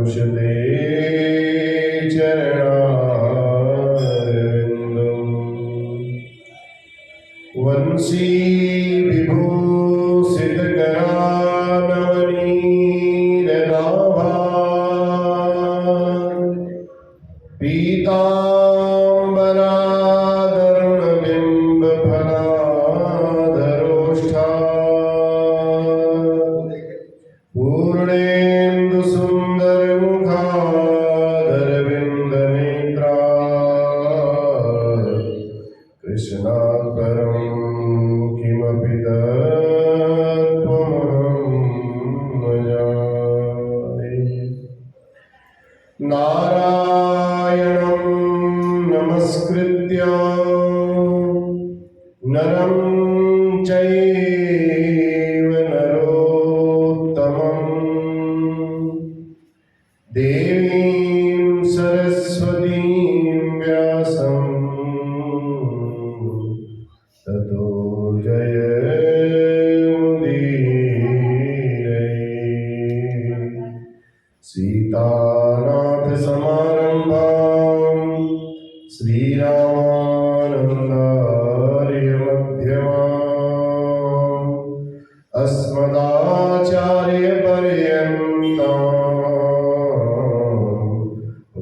ते चरणारविन्दम् वंशी विभूषितकरानवनीरनाभा पीताम्बरादरुणबिम्बफलाधरोष्ठा पूर्णेन्दुसुन्दरमुखादरविन्दनेत्रा कृष्णात्परं किमपि तत्त्वमहं न जाने। नारायणं नमस्कृत्य नरं चैव नरोत्तमं देवीं सरस्वतीं व्यासं ततो जयमुदीरये। सीतानाथसमारम्भां श्रीरामानन्दार्यमध्यमाम् अस्मदाचार्यपर्यन्तां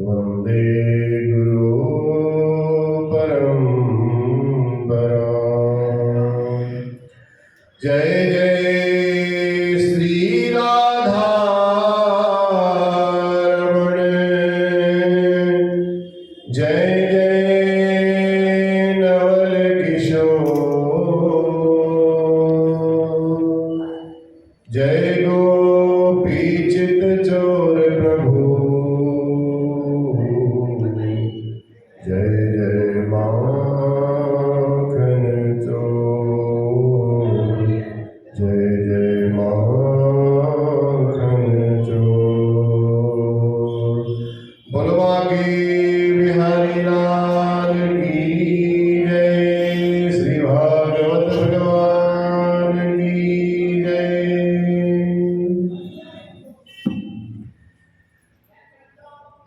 वन्दे गुरुपरम्पराम्। जय जय श्री राधारमण, जय जय नवल किशोर, जय गोपीचित चोर प्रभु, जय जय माखन चोर, जय जय माखन चोर। बोलवा के बिहारी लाल की जय, श्री भागवत भगवान की जय।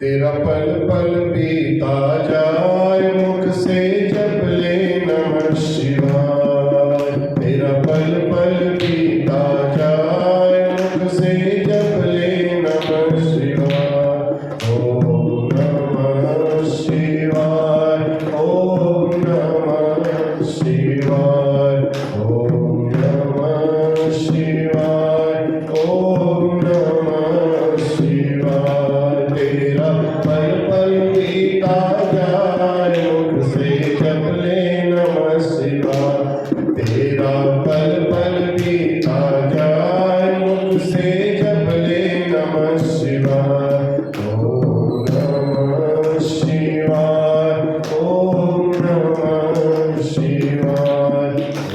तेरा पल पल बीता जाए मुख से जप ले नमः शिवाय। तेरा पल पल बीता जाए मुख से जप ले नमः शिवाय। ओम नमः शिवाय, ओम नमः शिवाय, ओम नमः शिवाय, ओम नमः शिवाय। तेरा पल पल बीता जाए मुख से जप ले नमः शिवाय। तेरा पल पल बीता जाए मुख से जप ले नमः शिवाय। ओम नमः शिवाय, ओम नमः शिवाय,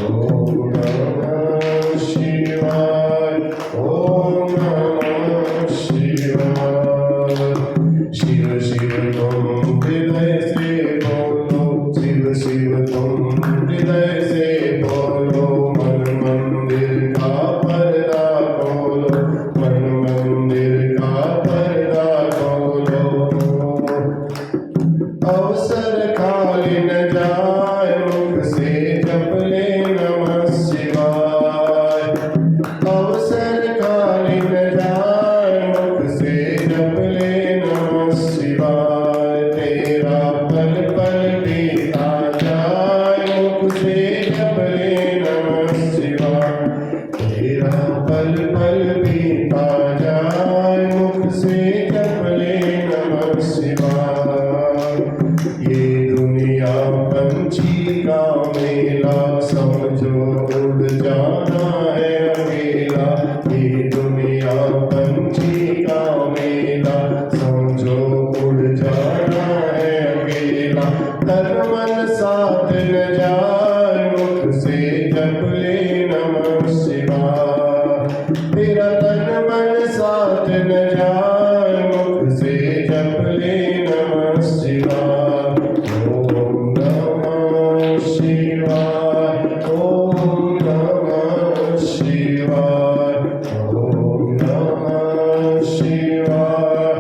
ओम नमः शिवाय, ओम नमः शिवाय। शिव शिव तुम हृदय से बोलो, शिव शिव तुम हृदय से बोलो। मन मंदिर का पर्दा खोलो, मन मंदिर का पर्दा खोलो। अवसर खाली न जाए मुख से जप ले नमः शिवाय। अवसर खाली न जाए मुख से जप ले नमः शिवाय। तेरा पल पल बीता जाए मुख से जप ले नमः शिवाय। तेरा पल पल बीता जाए मुख से जप ले नमः शिवाय। ये दुनिया पंछी का मेला, समझो उड़ जाना है अकेला। ये दुनिया पंछी का मेला, समझो उड़ जाना है अकेला। तन मन साथ न जाए मुख से जप ले नमः शिवाय। तेरा तन मन साथ न जाए मुख से जप ले नमः शिवाय। ओम नमः शिवाय, ओम नमः शिवाय, ओम नमः शिवाय,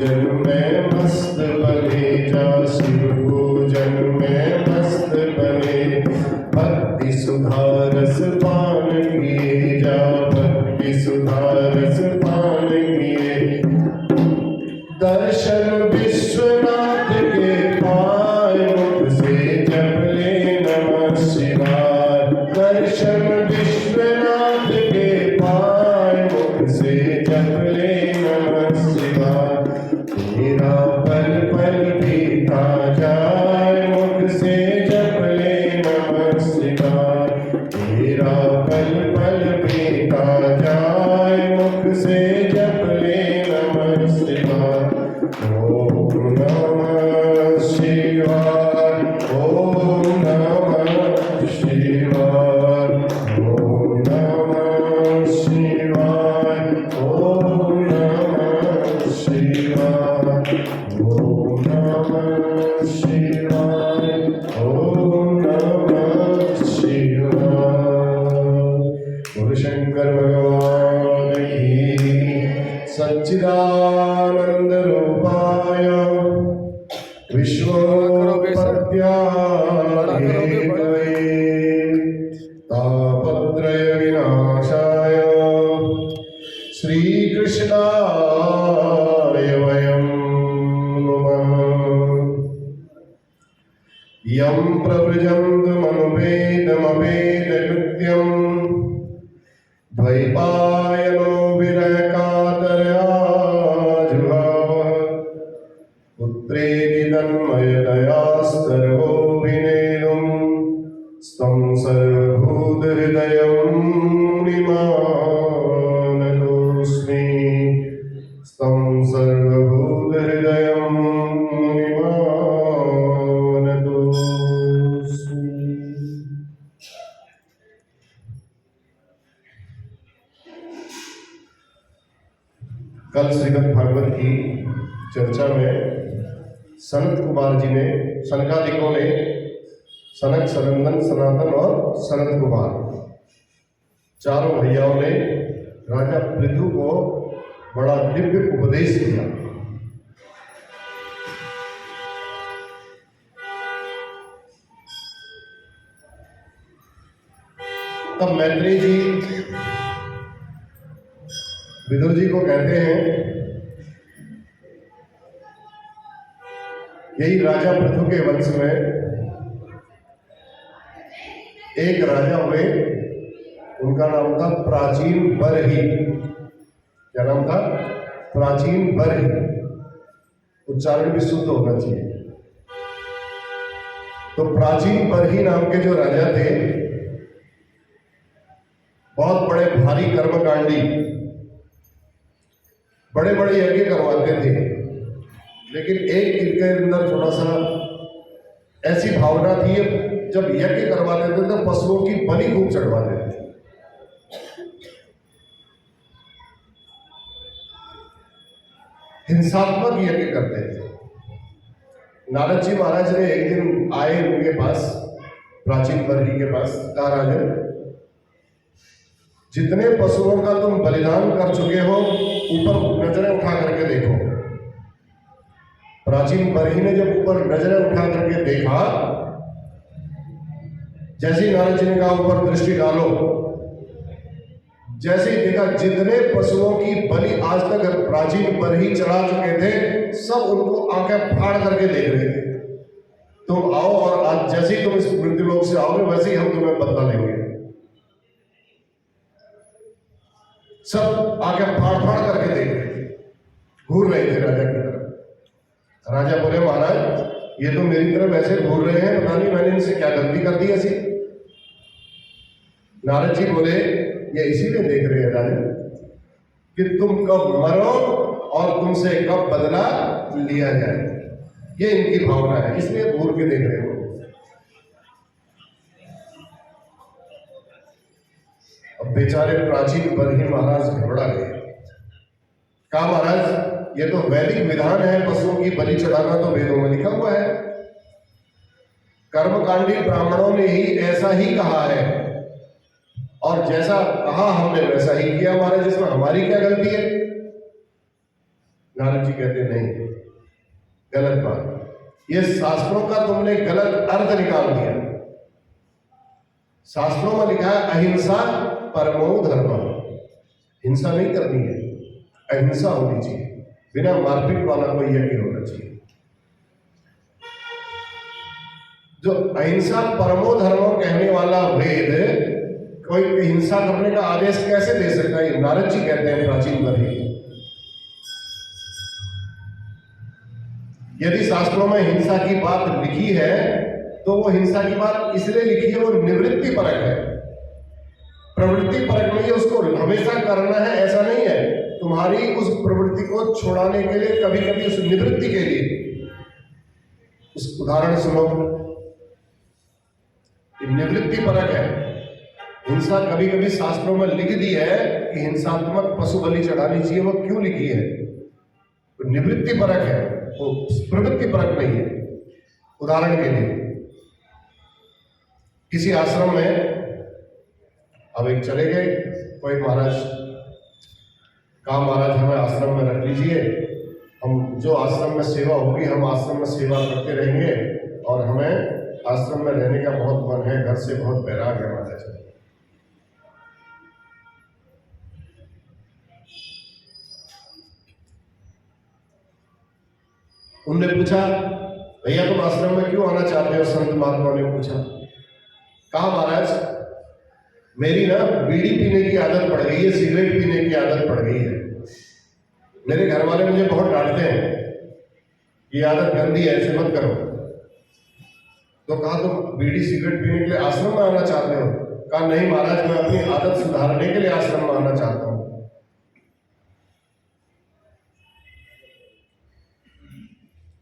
पूजन में मस्त बने जा, शिव पूजन में मस्त बने। भक्ति सुधा रस पान किए जा, भक्ति सुधा रस पान किए। दर्शन विश्वनाथ के पाए, मुख से जप ले नमः शिवाय। दर्शन विश्वनाथ के पाए, मुख से जप ले नमः शिवाय। तेरा पल पल बीता जाए, मुख से जप ले नमः शिवाय। तेरा पल पल बीता जाए, मुख से जप ले नमः शिवाय। ओम नमः शिवाय, ओम नमः शिवाय, ओम नमः शिवाय, ओम नमः शिवाय, ओम नमः शिवाय, ओम नमः शिवाय। गुरु शंकर भगवान की सच्चिदानंद रूपाय विश्वोत्पत्त्यादिहेतवे तापत्रय विनाशाय श्रीकृष्णाय वयं नमः। यं प्रव्रजन्तमनुपेदमपेदकृत्यं द्वैपायनो विरहकातरया जुहावः। पुत्रेति तन्मयतयास्तर्वोऽभिनेदुं स्तं सर्वभूतहृदयं मुनिमानतोऽस्मि। स्तं सर्वभूतहृदयं मुनिमानतोऽस्मि। कल श्रीमद् भागवत की चर्चा में सनत कुमार जी ने, सनकादिकों ने, सनक, सनंदन, सनातन और सनत कुमार चारों भैयाओं ने राजा पृथु को बड़ा दिव्य उपदेश दिया। तब मैत्रेय जी विदुर जी को कहते हैं, यही राजा पृथु के वंश में एक राजा हुए, उनका नाम था प्राचीन बरही। क्या नाम था? प्राचीन बरही। उच्चारण भी शुद्ध होना चाहिए। तो प्राचीन बरही नाम के जो राजा थे, बहुत बड़े भारी कर्मकांडी, बड़े बड़े यज्ञ करवाते थे। लेकिन एक इनके अंदर थोड़ा सा ऐसी भावना थी, जब यज्ञ करवाते थे तो पशुओं की बलि खूब चढ़वाते थे। हिंसात्मक यज्ञ करते थे। नारद जी महाराज ने एक दिन आए उनके पास, प्राचीन बरही के पास, कहा राजन, जितने पशुओं का तुम बलिदान कर चुके हो, ऊपर नजरें उठा करके देखो। प्राचीन बरही ने जब ऊपर नजरें उठा करके देखा, जैसे ही नारद जी ने कहा ऊपर दृष्टि डालो, जैसे ही देखा जितने पशुओं की बलि आज तक प्राचीन बरही चढ़ा चुके थे, सब उनको आंखें फाड़ करके देख रहे थे। तुम आओ और आज जैसे ही तुम इस मृत्युलोक से आओगे, वैसे ही हम तुम्हें बदला देंगे। सब आंखें फाड़ फाड़ करके देख रहे थे, घूर रहे थे राजा की तरफ। राजा बोले, महाराज ये तो मेरी तरफ ऐसे घूर रहे हैं, पता नहीं मैंने इनसे क्या गलती कर दी ऐसी। नारद जी बोले, ये इसीलिए देख रहे हैं राजा कि तुम कब मरो और तुमसे कब बदला लिया जाए, ये इनकी भावना है, इसलिए घूर के देख रहे हो। अब बेचारे प्राचीन बरही महाराज घबरा गए। कहा, महाराज ये तो वैदिक विधान है, पशुओं की बलि चढ़ाना तो वेदों में लिखा हुआ है। कर्मकांडी ब्राह्मणों ने ही ऐसा ही कहा है, और जैसा कहा हमने वैसा ही किया महाराज, इसमें हमारी क्या गलती है? नारद जी कहते नहीं, गलत बात, ये शास्त्रों का तुमने गलत अर्थ निकाल दिया। शास्त्रों में लिखा है अहिंसा परमो धर्म, हिंसा नहीं करनी है, अहिंसा होनी चाहिए, बिना मारपीट वाला कोई यज्ञ होना चाहिए। जो अहिंसा परमो धर्मो कहने वाला वेद कोई हिंसा करने का आदेश कैसे दे सकता है? नारद जी कहते हैं प्राचीन वर्ग, यदि शास्त्रों में हिंसा की बात लिखी है तो वो हिंसा की बात इसलिए लिखी है, वो निवृत्ति परक है, प्रवृत्ति परक नहीं है। उसको हमेशा करना है ऐसा नहीं है, तुम्हारी उस प्रवृत्ति को छुड़ाने के लिए, कभी कभी उस निवृत्ति के लिए। उस उदाहरण सुनो, निवृत्ति परक है हिंसा। कभी कभी शास्त्रों में लिख दी है कि हिंसात्मक पशु बलि चढ़ानी चाहिए, वो क्यों लिखी है? तो निवृत्ति परक है, वो प्रवृत्ति परक नहीं है। उदाहरण के लिए किसी आश्रम में अब एक चले गए कोई महाराज, कहा महाराज हमें आश्रम में रख लीजिए, हम जो आश्रम में सेवा होगी हम आश्रम में सेवा करते रहेंगे, और हमें आश्रम में रहने का बहुत मन है, घर से बहुत बैराग है महाराज। उनने पूछा भैया तुम आश्रम में क्यों आना चाहते हो? संत महात्मा ने पूछा। कहा महाराज मेरी ना बीड़ी पीने की आदत पड़ गई है, सिगरेट पीने की आदत पड़ गई है, मेरे घर वाले मुझे बहुत डांटते हैं, ये आदत गंदी है, ऐसे मत करो। तो कहा तुम बीड़ी सिगरेट पीने के लिए आश्रम में आना चाहते हो? कहा नहीं महाराज मैं अपनी आदत सुधारने के लिए आश्रम में आना चाहता हूं।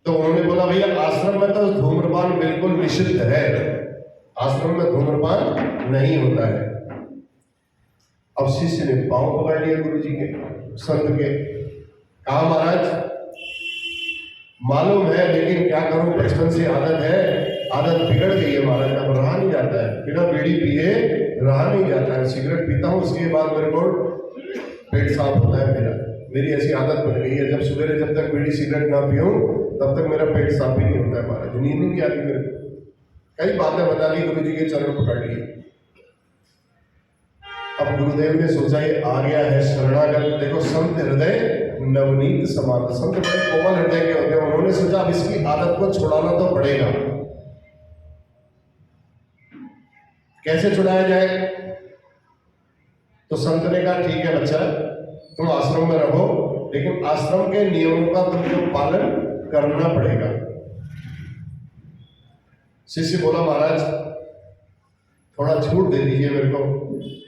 तो उन्होंने बोला भैया आश्रम में तो धूम्रपान बिल्कुल निषिद्ध है, आश्रम में धूम्रपान नहीं होता है। अब शिष्य ने पांव पकड़ लिया गुरु जी के, संत के। कहा महाराज मालूम है लेकिन क्या करूं, बचपन से आदत है, आदत बिगड़ गई है महाराज, अब रहा नहीं जाता है, बिना बीड़ी पिए रहा नहीं जाता है। सिगरेट पीता हूं उसके बाद मेरे को पेट साफ होता है, मेरी ऐसी आदत बन गई है, जब सवेरे जब तक बीड़ी सिगरेट ना पीऊं तब तक मेरा पेट साफ ही नहीं होता है महाराज, नींद नहीं आती मेरे को। कई बातें बता दी, गुरु जी के चरण पकड़ लिए। अब गुरुदेव ने सोचा ये आ गया है शरणागत, देखो संत हृदय नवनीत समान, संत बड़े कोमल हृदय के होते हैं। उन्होंने सोचा अब इसकी आदत को छुड़ाना तो पड़ेगा, कैसे छुड़ाया जाए? तो संत ने कहा ठीक है बच्चा तुम आश्रम में रहो, लेकिन आश्रम के नियमों का तुमको पालन करना पड़ेगा। शिष्य बोला महाराज थोड़ा छूट दे दीजिए मेरे को,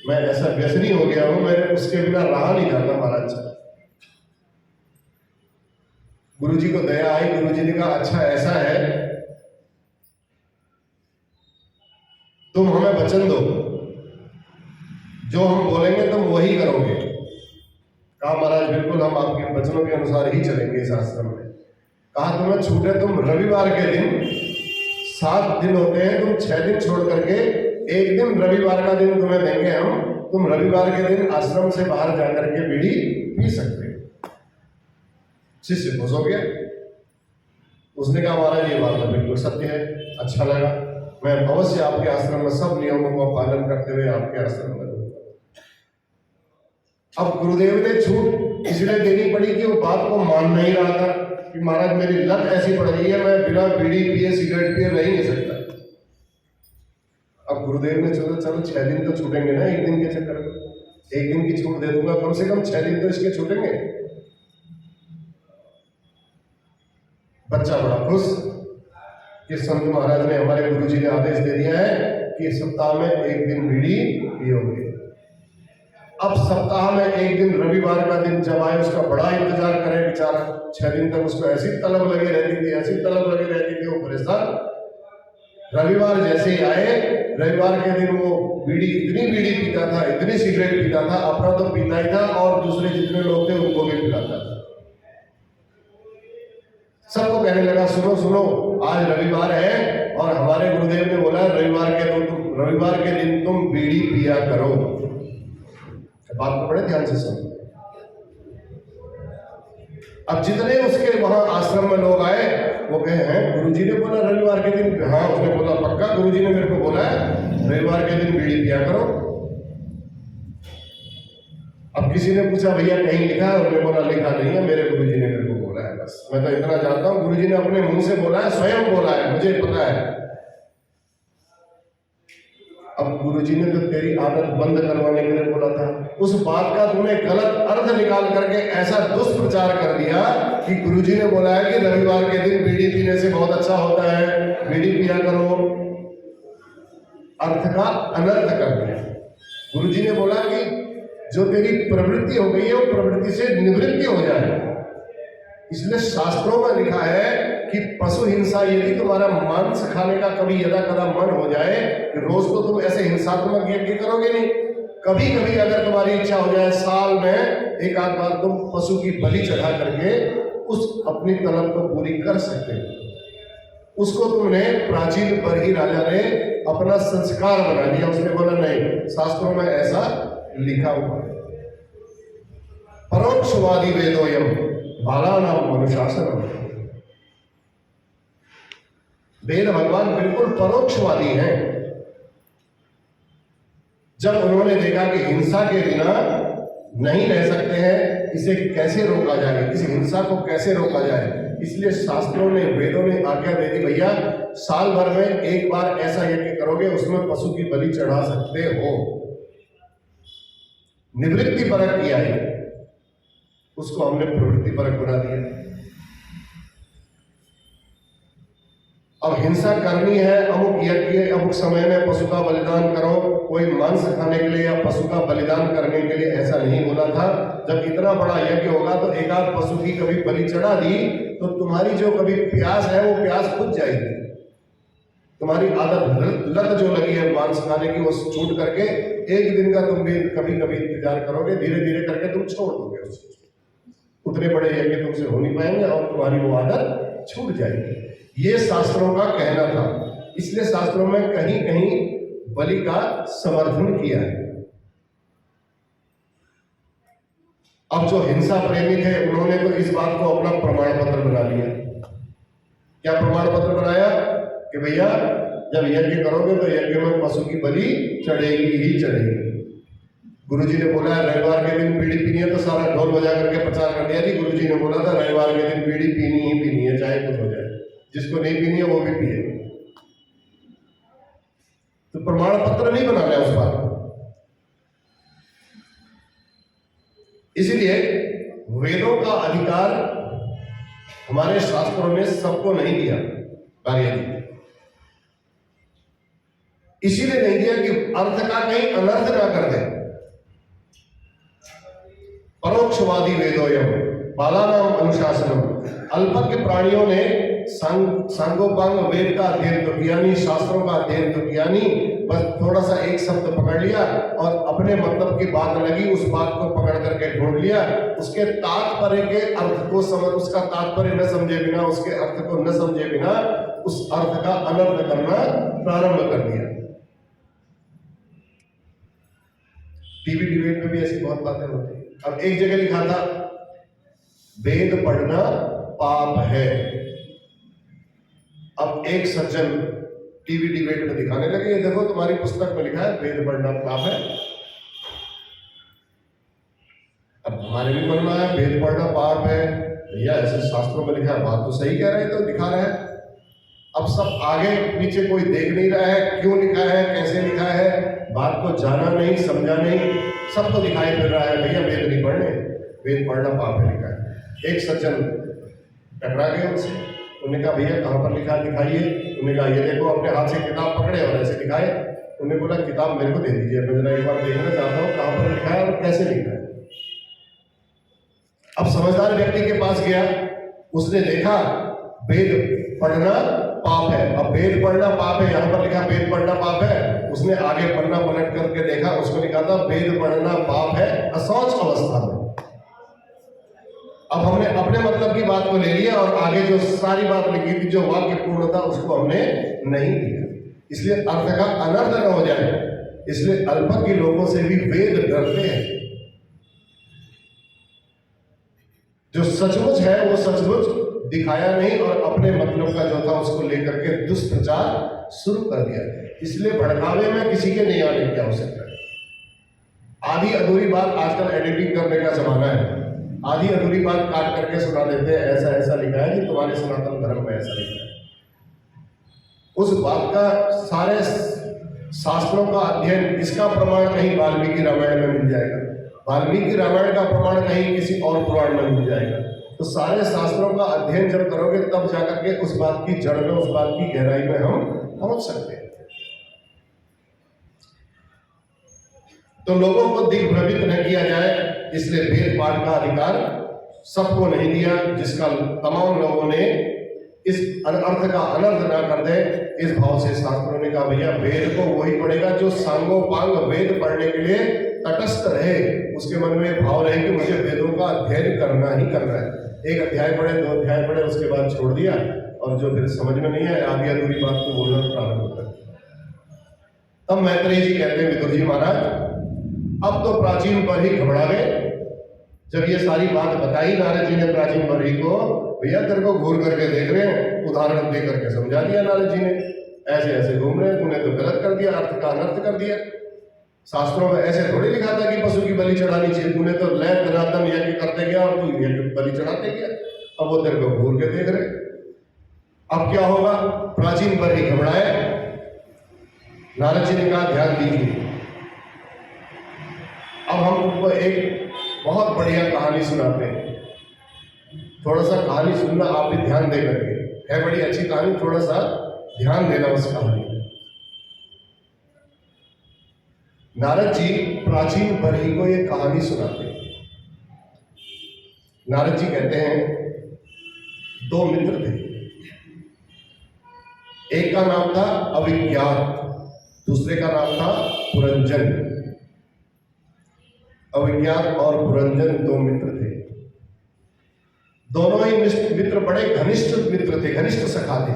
मैं ऐसा व्यसनी हो गया हूं, मैं उसके बिना रहा नहीं जाता महाराज। गुरु जी को दया आई, गुरु जी ने कहा अच्छा ऐसा है तुम हमें वचन दो, जो हम बोलेंगे तुम वही करोगे। कहा महाराज बिल्कुल हम आपके वचनों के अनुसार ही चलेंगे इस आश्रम में। कहा तुम्हें छूट है, तुम रविवार के दिन 7 दिन होते हैं, तुम 6 दिन छोड़ करके एक दिन रविवार का दिन तुम्हें देंगे हम, तुम रविवार के दिन आश्रम से बाहर जाकर के बीड़ी पी सकते हो। शिष्य खुश हो गया, उसने कहा महाराज ये बात तो बिल्कुल सत्य है, अच्छा लगा, मैं अवश्य आपके आश्रम में सब नियमों का पालन करते हुए आपके आश्रम में रहूंगा। अब गुरुदेव ने छूट इसलिए देनी पड़ी कि वो बात को मान नहीं रहा था कि महाराज मेरी लत ऐसी पड़ गई है, मैं बिना बीड़ी पिए सिगरेट पिए रह ही नहीं सकता। अब गुरुदेव ने चलो 6 दिन तो छूटेंगे ना, एक दिन के चक्कर में 1 दिन की छूट दे दूंगा, कम से कम 6 दिन तो इसके छूटेंगे। बच्चा बड़ा खुश कि संत महाराज ने, हमारे गुरु जी ने आदेश दे दिया है कि सप्ताह में 1 दिन बीड़ी पियोगे। अब सप्ताह में 1 दिन रविवार का दिन जब आए उसका बड़ा इंतजार करे बेचारा, 6 दिन तक उसको ऐसी तलब लगी रहती थी, ऐसी तलब लगी रहती थी, वो परेशान। रविवार जैसे ही आए, रविवार के दिन वो इतनी बीड़ी पीता था, इतनी सिगरेट पीता था, अपना तो पीता ही था और दूसरे जितने लोग थे उनको भी पिलाता था। सबको कहने लगा सुनो सुनो आज रविवार है और हमारे गुरुदेव ने बोला रविवार के दिन तुम बीड़ी पिया करो। बात को बड़े ध्यान से सुनो। अब जितने उसके वहां आश्रम में लोग आए वो कहे हैं गुरुजी ने बोला रविवार के दिन, हाँ उसने बोला पक्का गुरुजी ने मेरे को बोला है रविवार के दिन बीड़ी पिया करो। अब किसी ने पूछा भैया कहीं लिखा है? उन्होंने बोला लिखा नहीं है, मेरे गुरुजी ने मेरे को बोला है, बस मैं तो इतना जानता हूँ गुरुजी ने अपने मुंह से बोला है, स्वयं बोला है, मुझे पता है। अब गुरुजी ने तो तेरी आदत बंद करवाने के लिए बोला था, उस बात का तुमने गलत अर्थ निकाल करके ऐसा दुष्प्रचार कर दिया कि गुरुजी ने बोला है कि रविवार के दिन बीड़ी पीने से बहुत अच्छा होता है, बीड़ी पिया करो। अर्थ का अनर्थ कर दिया। गुरुजी ने बोला कि जो तेरी प्रवृत्ति हो गई है वो प्रवृत्ति से निवृत्ति हो जाए। इसलिए शास्त्रों में लिखा है कि पशु हिंसा, यदि तुम्हारा मांस खाने का कभी यदा कदा मन हो जाए, रोज तो तुम ऐसे हिंसात्मक यज्ञ करोगे नहीं, कभी कभी अगर तुम्हारी इच्छा हो जाए साल में एक आध बार तुम पशु की बलि चढ़ा करके उस अपनी तलब को पूरी कर सकते हो। उसको तुमने प्राचीन बरही राजा ने अपना संस्कार बना लिया। उसने बोला नहीं, शास्त्रों में ऐसा लिखा हुआ है। परोक्षवादी वेदोयम बालानाम अनुशासनम। वेद भगवान बिल्कुल परोक्षवादी हैं। जब उन्होंने देखा कि हिंसा के बिना नहीं रह सकते हैं, इसे कैसे रोका जाए, इस हिंसा को कैसे रोका जाए, इसलिए शास्त्रों ने, वेदों ने आज्ञा दे दी भैया साल भर में एक बार ऐसा यज्ञ करोगे उसमें पशु की बलि चढ़ा सकते हो। निवृत्ति परक किया है, उसको हमने प्रवृत्ति परक बना दिया। अब हिंसा करनी है, अमुक यज्ञ अमुक समय में पशु का बलिदान करो, कोई मांस खाने के लिए या पशु का बलिदान करने के लिए ऐसा नहीं बोला था। जब इतना बड़ा यज्ञ होगा तो एक आध पशु की कभी बलि चढ़ा दी तो तुम्हारी जो कभी प्यास है वो प्यास बुझ जाएगी। तुम्हारी आदत लत जो लगी है मांस खाने की वो छूट करके एक दिन का तुम भी कभी कभी इंतजार करोगे, धीरे धीरे करके तुम छोड़ दोगे उसको। उतने बड़े यज्ञ तुमसे हो नहीं पाएंगे और तुम्हारी वो आदत छूट जाएगी। ये शास्त्रों का कहना था। इसलिए शास्त्रों में कहीं कहीं बलि का समर्थन किया है। अब जो हिंसा प्रेमी थे उन्होंने तो इस बात को अपना प्रमाण पत्र बना लिया। क्या प्रमाण पत्र बनाया कि भैया जब यज्ञ करोगे तो यज्ञ में पशु की बलि चढ़ेगी ही चढ़ेगी। गुरुजी ने बोला है रविवार के दिन बीड़ी पीनी है तो सारा ढोल बजा करके प्रचार कर दिया जी गुरुजी ने बोला था रविवार के दिन बीड़ी पीनी ही पीनी है, चाहे कुछ हो जाए, जिसको नहीं पीनी है वो भी पिए। तो प्रमाण पत्र नहीं बनाना है उस बात। इसलिए वेदों का अधिकार हमारे शास्त्रों ने सबको नहीं दिया कार्य। इसीलिए नहीं दिया कि अर्थ का कहीं अनर्थ ना कर दे। परोक्षवादी वेदोयम बालानाम अनुशासनम। अल्पज्ञ प्राणियों ने सांगोपांग वेद का अध्ययन तो किया नहीं, शास्त्रों का अध्ययन तो किया नहीं, बस थोड़ा सा एक शब्द पकड़ लिया और अपने मतलब की बात लगी उस बात को पकड़ करके ढूंढ लिया, उसके तात्पर्य के अर्थ को उसका तात्पर्य न समझे बिना, उसके अर्थ को न समझे बिना उस अर्थ का अनर्थ करना प्रारंभ कर दिया। टीवी डिबेट में भी ऐसी बहुत बातें होती है। अब एक जगह लिखा था वेद पढ़ना पाप है। अब एक सज्जन टीवी डिबेट में दिखाने लगे, ये देखो तुम्हारी पुस्तक में लिखा है वेद पढ़ना पाप है। अब हमारे भी मन में आया वेद पढ़ना पाप है, भैया ऐसे शास्त्रों में लिखा है, बात तो सही कह रहे हैं तो दिखा रहे हैं। अब सब आगे पीछे कोई देख नहीं रहा है, क्यों लिखा है, कैसे लिखा है, बात को जाना नहीं, समझा नहीं, सबको दिखाई पड़ रहा है भैया वेद नहीं पढ़ने, वेद पढ़ना पाप है लिखा है। एक सज्जन टकरा गए उनसे, उन्होंने कहा भैया कहाँ पर लिखा दिखाइए। उन्होंने कहा ये देखो, अपने हाथ से किताब पकड़े और ऐसे दिखाए। उन्होंने बोला किताब मेरे को दे दीजिए, मैं जरा एक बार देखना चाहता हूँ कहाँ पर लिखा है और कैसे लिखा है। अब समझदार व्यक्ति के पास गया, उसने देखा वेद पढ़ना पाप है। अब वेद पढ़ना पाप है, यहाँ पर लिखा वेद पढ़ना पाप है। उसने आगे पन्ना पलट करके देखा, उसमें लिखा था वेद पढ़ना पाप है अशौच अवस्था में। अब हमने अपने मतलब की बात को ले लिया और आगे जो सारी बात लिखी थी, जो वाक्य पूर्ण था, उसको हमने नहीं लिया। इसलिए अर्थ का अनर्थ न हो जाए, इसलिए अल्पज्ञ लोगों से भी वेद डरते हैं। जो सचमुच है वो सचमुच दिखाया नहीं और अपने मतलब का जो था उसको लेकर के दुष्प्रचार शुरू कर दिया। इसलिए भड़कावे में किसी के नहीं आने की आवश्यकता है। आधी अधूरी बात, आजकल एडिटिंग करने का जमाना है, आधी अधूरी बात काट करके सुना देते हैं, ऐसा ऐसा लिखा है कि तुम्हारे सनातन धर्म में ऐसा लिखा है। उस बात का सारे शास्त्रों का अध्ययन, इसका प्रमाण कहीं वाल्मीकि रामायण में मिल जाएगा, वाल्मीकि रामायण का प्रमाण कहीं किसी और पुराण में मिल जाएगा। तो सारे शास्त्रों का अध्ययन जब करोगे तब जाकर के उस बात की जड़ में, उस बात की गहराई में हम पहुंच सकते हैं। तो लोगों को दिग्भ्रमित न किया जाए, इसलिए वेद पाठ का अधिकार सबको नहीं दिया। जिसका तमाम लोगों ने इस अर्थ का अनर्थ ना कर दे, इस भाव से शास्त्रों ने कहा भैया वेद को वही पढ़ेगा जो सांगोपांग वेद पढ़ने के लिए तटस्थ रहे, उसके मन में भाव रहे कि मुझे वेदों का अध्ययन करना ही करना है। एक अध्याय पढ़े, 2 अध्याय पढ़े, उसके बाद छोड़ दिया और जो फिर समझ में नहीं आया आधी अधूरी बात को बोलना प्रारंभ होता है। तब मैत्रेय जी कहते हैं विदुर जी महाराज अब तो प्राचीन पर ही घबरा गए। जब ये सारी बात बताई नारद जी ने प्राचीन पर ही को, भैया तेरे को घूर करके देख रहे हैं, उदाहरण दे करके समझा दिया नारद जी ने, ऐसे ऐसे घूम रहे हैं, तूने तो गलत कर दिया, अर्थ का अनर्थ कर दिया। शास्त्रों में ऐसे थोड़ी लिखा था कि पशु की बलि चढ़ानी चाहिए, तूने तो लय धनातन यज्ञ करते गया और तू यज्ञ बलि चढ़ाते गया। अब वो तेरे को घूर के देख रहे। अब क्या होगा? प्राचीन पर ही घबराए। नारद जी ने कहा ध्यान दीजिए, अब हम उनको एक बहुत बढ़िया कहानी सुनाते हैं। थोड़ा सा कहानी सुनना आप भी ध्यान दे करके, है बड़ी अच्छी कहानी, थोड़ा सा ध्यान देना उस कहानी में। नारद जी प्राचीन बरही को ये कहानी सुनाते हैं। नारद जी कहते हैं 2 मित्र थे, एक का नाम था अविज्ञात, दूसरे का नाम था पुरंजन। अविज्ञात और पुरंजन 2 मित्र थे। दोनों ही मित्र बड़े घनिष्ठ मित्र थे, घनिष्ठ सखा थे,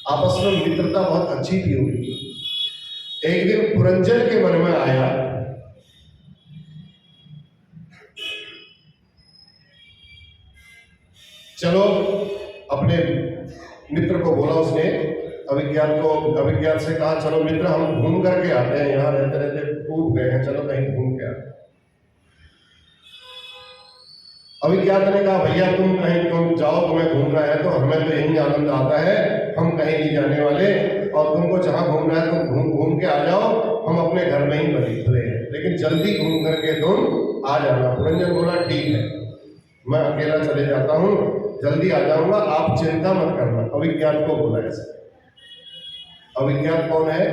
आपस में मित्रता बहुत अच्छी थी उनकी। एक दिन पुरंजन के मन में आया चलो, अपने मित्र को बोला उसने, अविज्ञात से कहा चलो मित्र हम घूम करके आते हैं, यहाँ रहते रहते ऊब गए हैं, चलो कहीं घूम के आते। अविज्ञात ने कहा भैया तुम जाओ, तुम्हें घूमना है तो हमें तो यही आनंद आता है, हम कहीं नहीं जाने वाले, और तुमको जहां घूमना है तुम घूम के आ जाओ, हम अपने घर में ही बने हैं, लेकिन जल्दी घूम करके तुम आ जाना। पुरंजन बोला ठीक है, मैं अकेला चले जाता हूँ, जल्दी आ जाऊंगा, आप चिंता मत करना। अविज्ञात को बोला ऐसे। अविज्ञात कौन है?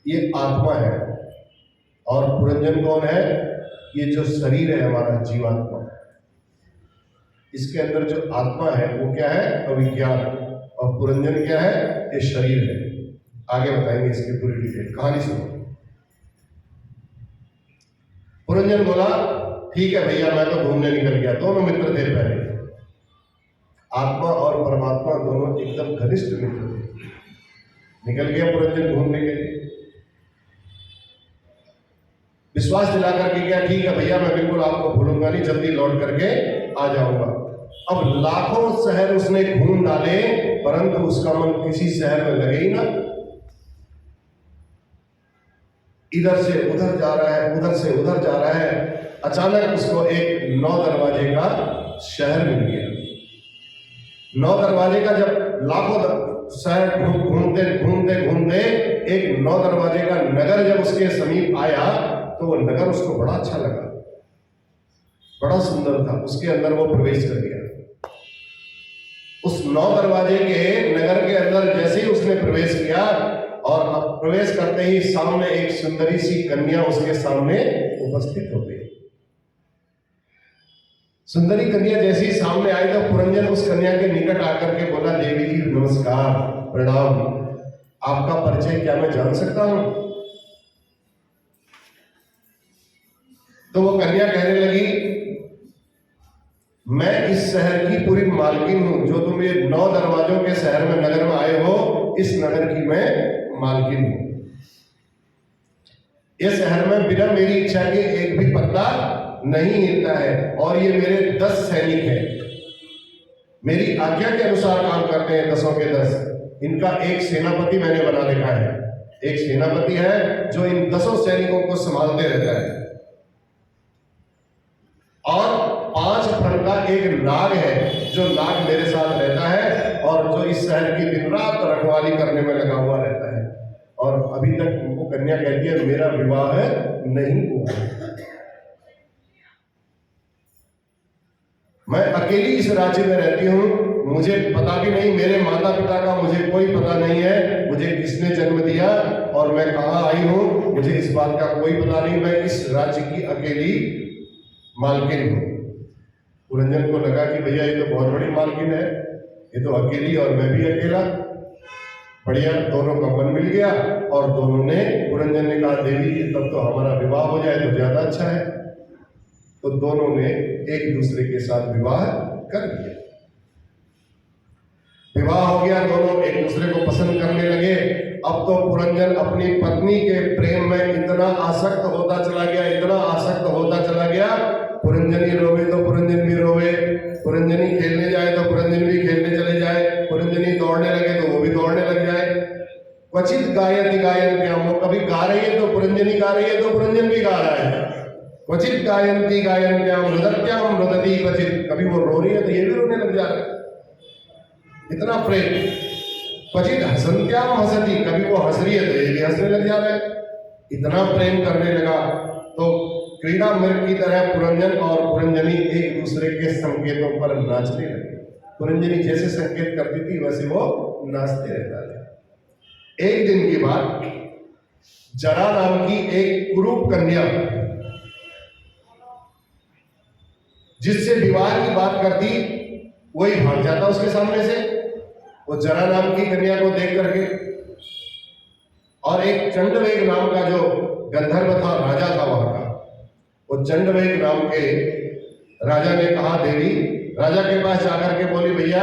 ये आत्मा है। और पुरंजन कौन है? ये जो शरीर है हमारा जीवात्मा, इसके अंदर जो आत्मा है वो क्या है? अविज्ञात। और पुरंजन क्या है? ये शरीर है। आगे बताएंगे इसकी पूरी डिटेल, कहानी सुनो। पुरंजन बोला ठीक है भैया मैं तो घूमने निकल गया। दोनों मित्र थे पहले, आत्मा और परमात्मा दोनों एकदम घनिष्ठ मित्र थे। निकल गया पुरंजन घूमने के लिए, विश्वास दिला करके गया ठीक है भैया मैं बिल्कुल आपको भूलूंगा नहीं, जल्दी लौट करके आ जाऊंगा। अब लाखों शहर उसने घूम डाले, परंतु उसका मन किसी शहर में लगे ही ना। इधर से उधर जा रहा है, उधर से उधर जा रहा है। अचानक उसको एक 9 दरवाजे का शहर मिल गया। 9 दरवाजे का, जब लाखों शहर घूमते घूमते घूमते एक 9 दरवाजे का नगर जब उसके समीप आया तो वो नगर उसको बड़ा अच्छा लगा, बड़ा सुंदर था। उसके अंदर वो प्रवेश कर गया। उस 9 दरवाजे के नगर के अंदर जैसे ही उसने प्रवेश किया, और प्रवेश करते ही सामने एक सुंदरी सी कन्या उसके सामने उपस्थित हो गई। सुंदरी कन्या जैसे ही सामने आई तो पुरंजन उस कन्या के निकट आकर के बोला देवी जी नमस्कार, प्रणाम, आपका परिचय क्या मैं जान सकता हूं? तो वो कन्या कहने लगी मैं इस शहर की पूरी मालकिन हूं, जो तुम ये 9 दरवाजों के शहर में नगर में आए हो, इस नगर की मैं मालकिन हूं। इस शहर में बिना मेरी इच्छा के एक भी पत्ता नहीं हिलता है। और ये मेरे 10 सैनिक हैं, मेरी आज्ञा के अनुसार काम करते हैं, 10 के 10। इनका एक सेनापति मैंने बना रखा है, एक सेनापति है जो इन 10 सैनिकों को संभालते रहता है। और 5 फण का एक नाग है, जो नाग मेरे साथ रहता है और जो इस शहर की दिन रात रखवाली करने में लगा हुआ रहता है। और अभी तक उनको कन्या कहती है मेरा विवाह नहीं हुआ है, मैं अकेली इस राज्य में रहती हूँ, मुझे पता भी नहीं, मेरे माता पिता का मुझे कोई पता नहीं है, मुझे किसने जन्म दिया और मैं कहाँ आई हूँ, मुझे इस बात का कोई पता नहीं, मैं इस राज्य की अकेली मालकिन हूँ। पुरंजन को लगा कि भैया ये तो बहुत बड़ी मालकिन है, ये तो अकेली और मैं भी अकेला। बढ़िया, दोनों का मन मिल गया और दोनों ने, पुरंजन ने कहा देवी तब तो हमारा विवाह हो जाए तो ज्यादा अच्छा है। तो दोनों ने एक दूसरे के साथ विवाह कर लिया। विवाह हो गया, दोनों एक दूसरे को पसंद करने लगे। अब तो पुरंजन अपनी पत्नी के प्रेम में इतना आसक्त होता चला गया, इतना आसक्त होता चला गया, पुरंजनी रोवे तो पुरंजन भी रोवे, पुरंजनी खेलने जाए तो पुरंजन भी खेलने चले जाए, पुरंजनी दौड़ने लगे तो वो भी दौड़ने लग जाए। क्वचित गायति गायन्त्याम, वो कभी गा रही है तो पुरंजनी गा रही है तो पुरंजन भी गा रहा है। क्वचित गायन्ति गायन्त्याम रुदत्याम रुदति क्वचित, कभी वो रो रही है तो ये भी रोने लग जा रहा है, इतना प्रेम। क्वचित हसन्त्याम हसती, कभी वो हंस रही है तो ये भी हंसने लग जा रहा है, इतना प्रेम करने लगा। तो क्रीड़ा मृग की तरह पुरंजन और पुरंजनी एक दूसरे के संकेतों पर नाचने लगे। पुरंजनी जैसे संकेत करती थी वैसे वो नाचते रहता था। एक दिन की बात, जरा नाम की एक कुरूप कन्या जिससे विवाह की बात करती वही भाग जाता उसके सामने से, वो जरा नाम की कन्या को देख करके। और एक चंडवेग नाम का जो गंधर्व था, राजा था वहां का, वो चंडवेग नाम के राजा ने कहा, देवी राजा के पास जाकर के बोली भैया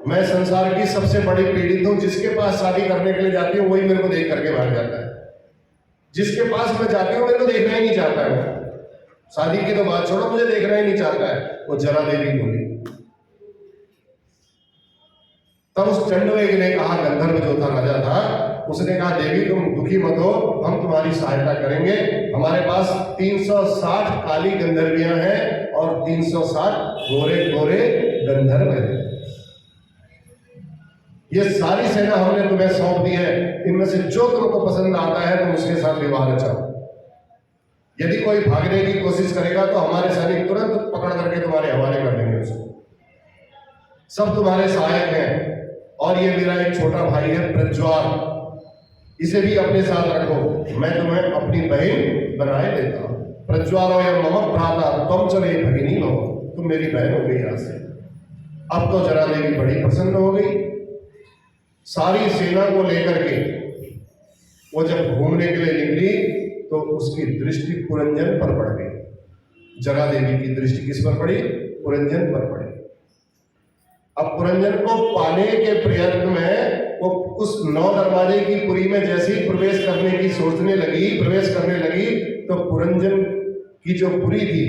मैं संसार की सबसे बड़ी पीड़ित हूं, जिसके पास शादी करने के लिए जाती हूँ वही मेरे को देख करके भाग जाता है, जिसके पास मैं जाती हूँ मेरे को देखना ही नहीं चाहता है, शादी की तो बात छोड़ो मुझे देखना ही नहीं चाहता है। वो जरा देवी बोली। तब उस चंडवेग ने कहा, गंधर्व जो था राजा था, उसने कहा देवी तुम दुखी मत हो, हम तुम्हारी सहायता करेंगे, हमारे पास 360 काली गंधर्वियां हैं और 360 गोरे गोरे गंधर्व हैं, ये सारी सेना हमने तुम्हें सौंप दी है, इनमें से जो तुमको पसंद आता है तुम उसके साथ विवाह रचाओ। यदि कोई भागने की कोशिश करेगा तो हमारे सैनिक तुरंत पकड़ करके तुम्हारे हवाले कर देंगे उसको, सब तुम्हारे सहायक हैं। और ये मेरा एक छोटा भाई है प्रज्वाल, इसे भी अपने साथ रखो, मैं तुम्हें अपनी बहन बनाए देता हूं। प्रज्वाल या मम भ्राता तुम चले भगिनी हो, तुम मेरी बहन हो गई। यहां से अब तो जरा देवी बड़ी प्रसन्न हो गई। सारी सेना को लेकर के वो जब घूमने के लिए निकली तो उसकी दृष्टि पुरंजन पर पड़ गई। जरा देवी की दृष्टि किस पर पड़ी? पुरंजन पर पड़ी। अब पुरंजन को पाने के प्रयत्न में वो उस 9 दरवाजे की पुरी में जैसे ही प्रवेश करने की सोचने लगी, प्रवेश करने लगी, तो पुरंजन की जो पुरी थी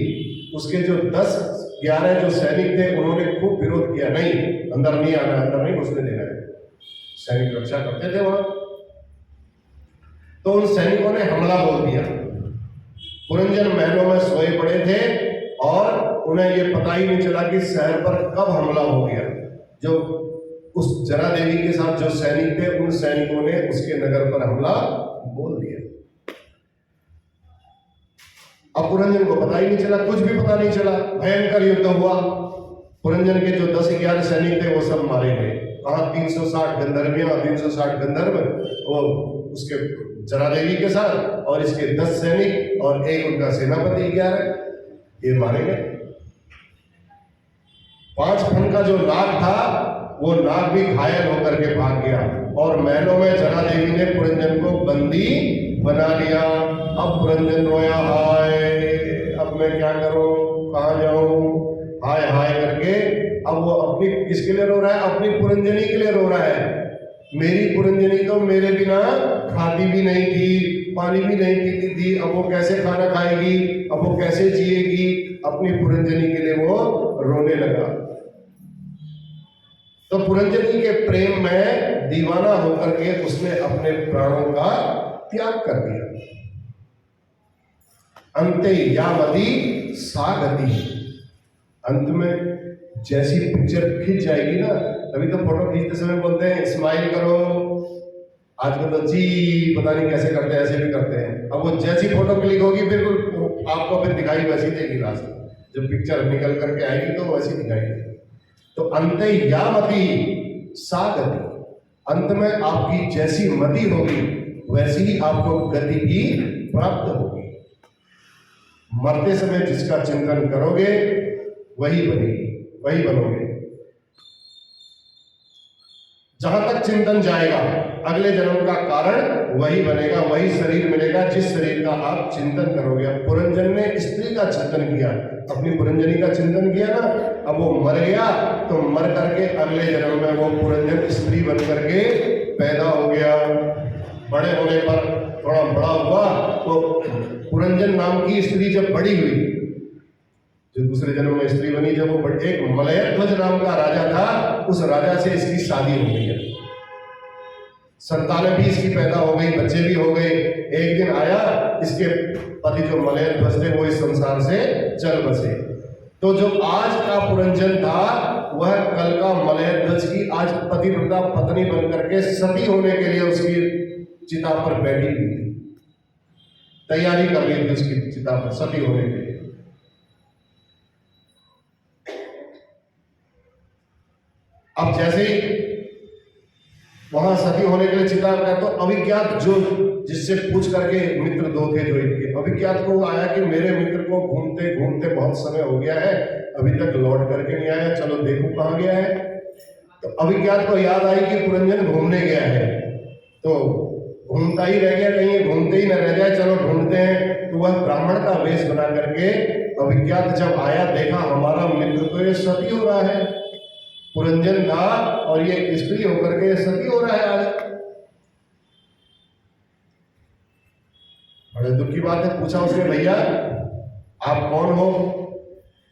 उसके जो 10-11 जो सैनिक थे उन्होंने खूब विरोध किया, नहीं अंदर नहीं आना, अंदर नहीं घुसने देना है। सैनिक रक्षा करते थे वहां, तो उन सैनिकों ने हमला बोल दिया। पुरंजन महलों में सोए पड़े थे और उन्हें यह पता ही नहीं चला कि शहर पर कब हमला हो गया। जो उस जरा देवी के साथ जो सैनिक थे उन सैनिकों ने उसके नगर पर हमला बोल दिया। अब पुरंजन को पता ही नहीं चला, कुछ भी पता नहीं चला। भयंकर युद्ध हुआ। पुरंजन के जो 10-11 सैनिक थे वो सब मारे गए। कहा 360 गंधर्वियां, 360 गंधर्व वो उसके जरा देवी के साथ और इसके 10 सैनिक और एक उनका सेनापति 11, ये मारे गए। 5 फन का जो नाग था वो नाग भी घायल होकर के भाग गया और महलों में जरा देवी ने पुरंजन को बंदी बना लिया। अब पुरंजन रोया, हाय अब मैं क्या करूं, कहां जाऊं, हाय हाय करके। अब वो अपनी किसके लिए रो रहा है? अपनी पुरंजनी के लिए रो रहा है। मेरी पुरंजनी तो मेरे बिना खाती भी नहीं थी, पानी भी नहीं पीती थी, अब वो कैसे खाना खाएगी, अब वो कैसे जिएगी, अपनी पुरंजनी के लिए वो रोने लगा। तो पुरंजनी के प्रेम में दीवाना होकर के उसने अपने प्राणों का त्याग कर दिया। अंते यावती सागति, अंत में जैसी पिक्चर खींच जाएगी ना, तभी तो फोटो खींचते समय बोलते हैं स्माइल करो। आजकल तो जी पता नहीं कैसे करते हैं, ऐसे भी करते हैं। अब वो जैसी फोटो क्लिक होगी बिल्कुल आपको फिर दिखाई वैसी देगी, रास्ते जब पिक्चर निकल करके आएगी तो वैसी दिखाई देगी। तो अंते यावती सागति, अंत में आपकी जैसी मति होगी वैसी ही आपको गति भी प्राप्त होगी। मरते समय जिसका चिंतन करोगे वही बनेगी, वही बनोगे। जहां तक चिंतन जाएगा अगले जन्म का कारण वही बनेगा, वही शरीर मिलेगा जिस शरीर का आप चिंतन करोगे। अब पुरंजन ने स्त्री का चिंतन किया, अपनी पुरंजनी का चिंतन किया ना, अब वो मर गया तो मर करके अगले जन्म में वो पुरंजन स्त्री बन करके पैदा हो गया। बड़े होने पर थोड़ा बड़ा हुआ तो पुरंजन नाम की स्त्री जब बड़ी हुई, जो दूसरे जन्म में स्त्री बनी, जब वो एक मलयध्वज नाम का राजा था, उस राजा से इसकी शादी हो गई है। संतानें भी इसकी पैदा हो गई, बच्चे भी हो गए। एक दिन आया इसके पति जो मलयध्वज थे वो इस संसार से चल बसे। तो जो आज का पुरंजन था वह कल का मलयध्वज की आज पतिव्रता पत्नी बन करके सती होने के लिए उसकी चिता पर बैठी हुई थी, तैयारी कर रही थी उसकी चिता पर सती होने के लिए। अब जैसे ही वहां सती होने के लिए चिता का, तो अभिज्ञात जो जिससे पूछ करके मित्र दो थे जो इनके, अभिज्ञात को आया कि मेरे मित्र को घूमते घूमते बहुत समय हो गया है, अभी तक लौट करके नहीं आया, चलो देखो कहाँ गया है। तो अभिज्ञात को याद आई कि पुरंजन घूमने गया है, तो घूमता ही रह गया, कहीं घूमते ही न रह जाए, चलो ढूंढते हैं। तो वह ब्राह्मण का वेश बना करके अभिज्ञात जब आया, देखा हमारा मित्र तो ये सती हो रहा है, पुरंजन था और ये स्त्री होकर के सती हो रहा है आज। बड़े दुख की बात है। पूछा उसने, भैया आप कौन हो?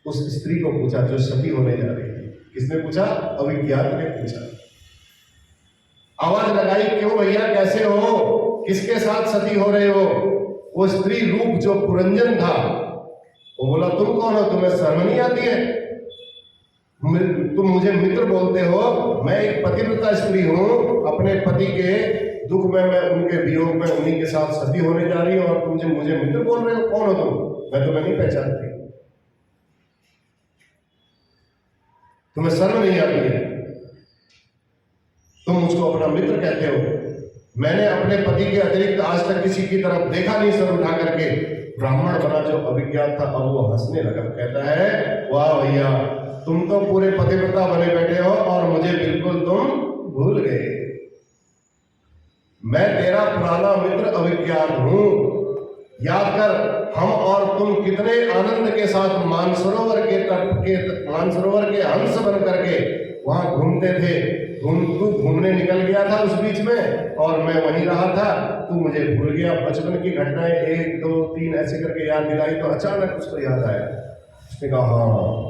उस स्त्री को पूछा जो सती होने जा रही है। किसने पूछा? अभिज्ञात ने पूछा। आवाज लगाई, क्यों भैया, कैसे हो, किसके साथ सती हो रहे हो? वो स्त्री रूप जो पुरंजन था वो बोला, तुम कौन हो, तुम्हें शर्म नहीं आती है? तुम मुझे मित्र बोलते हो, मैं एक पतिव्रता स्त्री हूं, अपने पति के दुख में मैं उनके वियोग में उन्हीं के साथ सती होने जा रही हूं और तुम मुझे मित्र बोल रहे हो? कौन हो तुम? मैं तुम्हें नहीं पहचानती, तुम्हें शर्म नहीं आती है, तुम मुझको अपना मित्र कहते हो? मैंने अपने पति के अतिरिक्त आज तक किसी की तरफ देखा नहीं सर उठा करके। ब्राह्मण बना जो अभिज्ञात था अब वो हंसने लगा, कहता है, वाह भैया, तुम तो पूरे पतिव्रता बने बैठे हो और मुझे बिल्कुल तुम भूल गए। मैं तेरा पुराना मित्र अभिज्ञात हूं। याद कर, हम और तुम कितने आनंद के साथ मानसरोवर के तट के मानसरोवर के हंस बन करके वहां घूमते थे। तू घूमने निकल गया था उस बीच में और मैं वहीं रहा था, तू मुझे भूल गया। बचपन की घटनाएं 1 2 3 ऐसे करके याद दिलाई तो अचानक उसको याद आया। उसने कहा, हाँ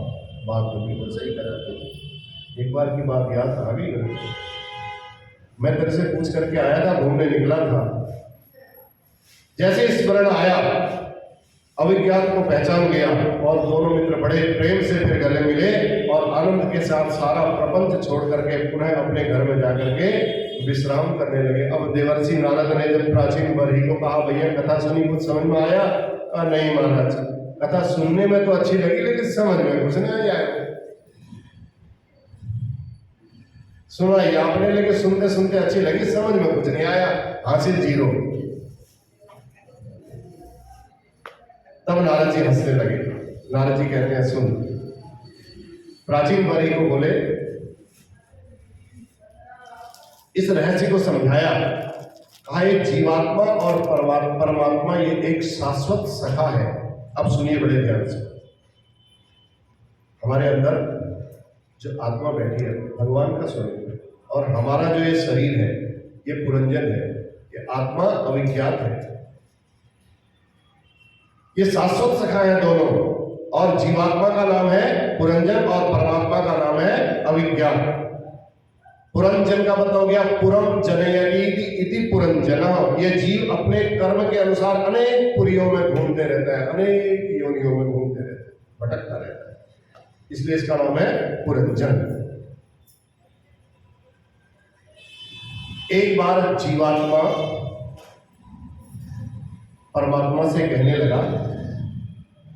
बात तो बिल्कुल सही कर रहे थे, एक बार की बात याद आ गई मुझे। मैं तेरे से पूछ करके आया था, घूमने निकला था। जैसे स्मरण आया, अभिज्ञात को पहचान गया और दोनों मित्र बड़े प्रेम से फिर गले मिले और आनंद के साथ सारा प्रपंच छोड़ करके पुनः अपने घर में जाकर के विश्राम करने लगे। अब देवर्षि नारद ने जब प्राचीन बरही को कहा, भैया कथा सुनी, कुछ समझ में आया? नहीं महाराज, कथा सुनने में तो अच्छी लगी लेकिन समझ में कुछ नहीं आया। सुनाई आपने, लेकिन सुनते सुनते अच्छी लगी, समझ में कुछ नहीं आया, हासिल 0। तब नारद जी हंसने लगे। नारद जी कहते हैं, सुन। प्राचीन बरही को बोले, इस रहस्य को समझाया, कहा एक जीवात्मा और परमात्मा ये एक शाश्वत सखा है। अब सुनिए बड़े ध्यान से। हमारे अंदर जो आत्मा बैठी है भगवान का स्वरूप है और हमारा जो ये शरीर है ये पुरंजन है, ये आत्मा अभिज्ञात है। ये शाश्वत सखा है दोनों। और जीवात्मा का नाम है पुरंजन और परमात्मा का नाम है अविज्ञा। पुरंजन का मतलब हो गया पुरम जनयति इति पुरंजना। ये जीव अपने कर्म के अनुसार अनेक पुरियों में घूमते रहता है, अनेक योनियों में घूमते रहता है, भटकता रहता है, इसलिए इसका नाम है पुरंजन। एक बार जीवात्मा परमात्मा से कहने लगा,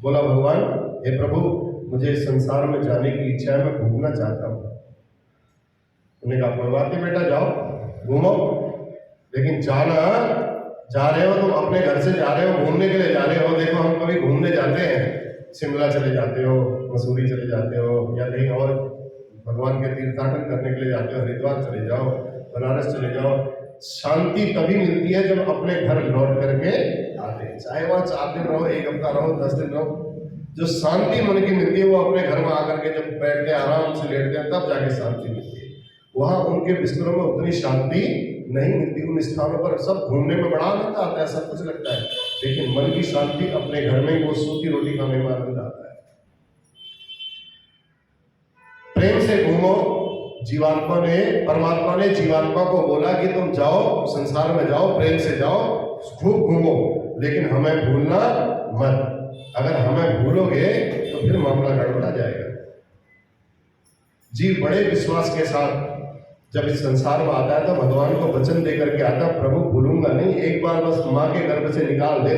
बोला भगवान हे प्रभु, मुझे इस संसार में जाने की इच्छा है, मैं घूमना चाहता हूं। उन्होंने कहा कोई बात नहीं बेटा, जाओ घूमो, लेकिन जाना जा रहे हो तुम अपने घर से जा रहे हो, घूमने के लिए जा रहे हो। देखो हम कभी घूमने जाते हैं, शिमला चले जाते हो, मसूरी चले जाते हो, या कहीं और भगवान के तीर्थाटन करने के लिए जाते हो, हरिद्वार चले जाओ, बनारस चले जाओ। शांति तभी मिलती है जब अपने घर लौट करके आते हैं, चाहे वहाँ 4 दिन रहो, 1 हफ्ता रहो, 10 दिन रहो। जो शांति मन की मिलती है वो अपने घर में आकर के जब बैठते हैं, आराम से लेटते हैं, तब जाके शांति मिलती है। वहां उनके बिस्तरों में उतनी शांति नहीं मिलती। उन स्थानों पर सब घूमने में बड़ा आनंद आता है, सब कुछ लगता है, लेकिन मन की शांति अपने घर में वो सूखी रोटी खाने में आनंद आता है। प्रेम से घूमो। जीवात्मा ने, परमात्मा ने जीवात्मा को बोला कि तुम जाओ, संसार में जाओ, प्रेम से जाओ, खूब घूमो, लेकिन हमें भूलना मत। अगर हमें भूलोगे तो फिर मामला गड़बड़ा जाएगा। जीव बड़े विश्वास के साथ जब इस संसार में आता है तो भगवान को वचन दे करके आता, प्रभु भूलूंगा नहीं, एक बार बस माँ के गर्भ से निकाल दे,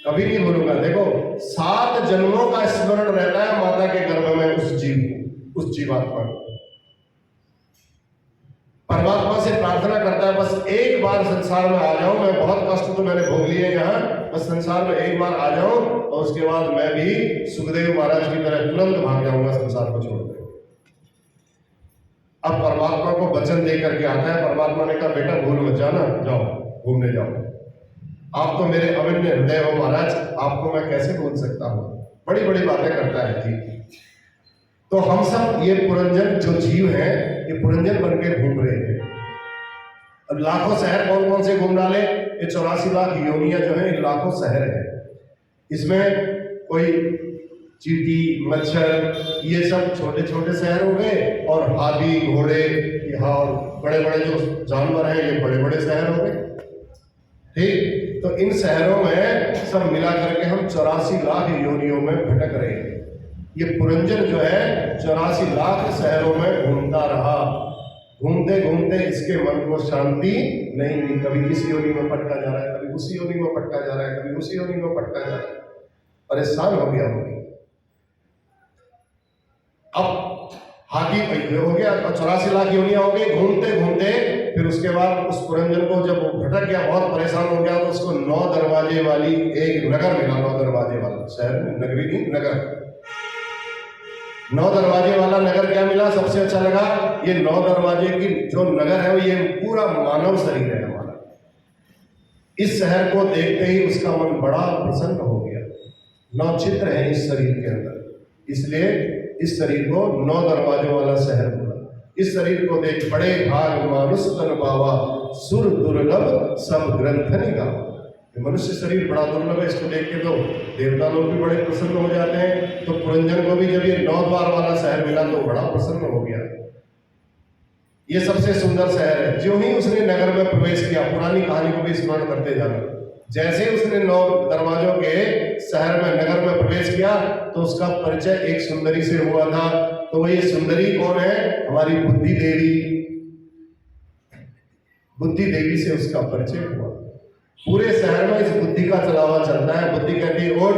कभी नहीं भूलूंगा। देखो 7 जन्मों का स्मरण रहता है माता के गर्भ में उस जीव को, उस जीवात्मा को। परमात्मा से प्रार्थना करता है बस एक बार संसार में आ जाऊं, मैं बहुत कष्ट तो मैंने भोग लिए यहाँ, बस संसार में एक बार आ जाऊं और उसके बाद मैं भी सुखदेव महाराज की तरह तुरंत भाग जाऊंगा संसार को छोड़कर। अब परमात्मा को वचन दे करके आता है। परमात्मा ने कहा बेटा भूल मत जाना, जाओ घूमने जाओ। आप तो मेरे अभिन्न हृदय हो महाराज, आपको मैं कैसे भूल सकता हूँ। बड़ी बड़ी बातें करता है जी। तो हम सब ये पुरंजन जो जीव हैं, ये पुरंजन बन के घूम रहे हैं। अब लाखों शहर कौन कौन से घूम डाले? ये 84 लाख योनियां जो है, लाखों शहर है। इसमें कोई चींटी, मच्छर, ये सब छोटे छोटे शहर हो गए, और हाथी, घोड़े, और बड़े बड़े जो जानवर हैं ये बड़े बड़े शहर हो गए। ठीक, तो इन शहरों में सब मिला करके हम 84 लाख योनियों में भटक रहे हैं। ये पुरंजन जो है 84 लाख शहरों में घूमता रहा। घूमते घूमते इसके मन को शांति नहीं मिली। कभी इस योनि में पटका जा रहा है, कभी उसी योनि में पटका जा रहा है, कभी उसी योनि में पटका जा रहा है, परेशान हो गया। अब हाथी हो गया, 84 लाख योनियां हो गई। घूमते घूमते फिर उसके बाद उस पुरंजन को जब वो भटक गया, बहुत परेशान हो गया, तो उसको 9 दरवाजे वाली एक नगर मिला। 9 दरवाजे वाला शहर, नगरी नहीं, नगर। 9 दरवाजे वाला नगर क्या मिला? सबसे अच्छा लगा, ये 9 दरवाजे की जो नगर है वो ये पूरा मानव शरीर है हमारा। इस शहर को देखते ही उसका मन बड़ा प्रसन्न हो गया। 9 चित्र है इस शरीर के अंदर, इसलिए इस शरीर को 9 दरवाजों वाला शहर बोला। इस शरीर को देख बड़े भाग मानुष तन पावा, सुर दुर्लभ सब ग्रंथनि गावा। मनुष्य शरीर बड़ा दुर्लभ है, इसको देख के तो देवता लोग भी बड़े प्रसन्न हो जाते हैं। तो पुरंजन को भी जब ये 9 द्वार वाला शहर मिला तो बड़ा प्रसन्न हो गया। ये सबसे सुंदर शहर है। जो ही उसने नगर में प्रवेश किया, पुरानी कहानी को भी स्मरण करते जाना, जैसे उसने 9 दरवाजों के शहर में, नगर में प्रवेश किया तो उसका परिचय एक सुंदरी से हुआ था। तो वो ये सुंदरी कौन है? हमारी बुद्धि देवी। बुद्धि देवी से उसका परिचय हुआ। पूरे शहर में इस बुद्धि का चलावा चलता है। बुद्धि कहती है उठ,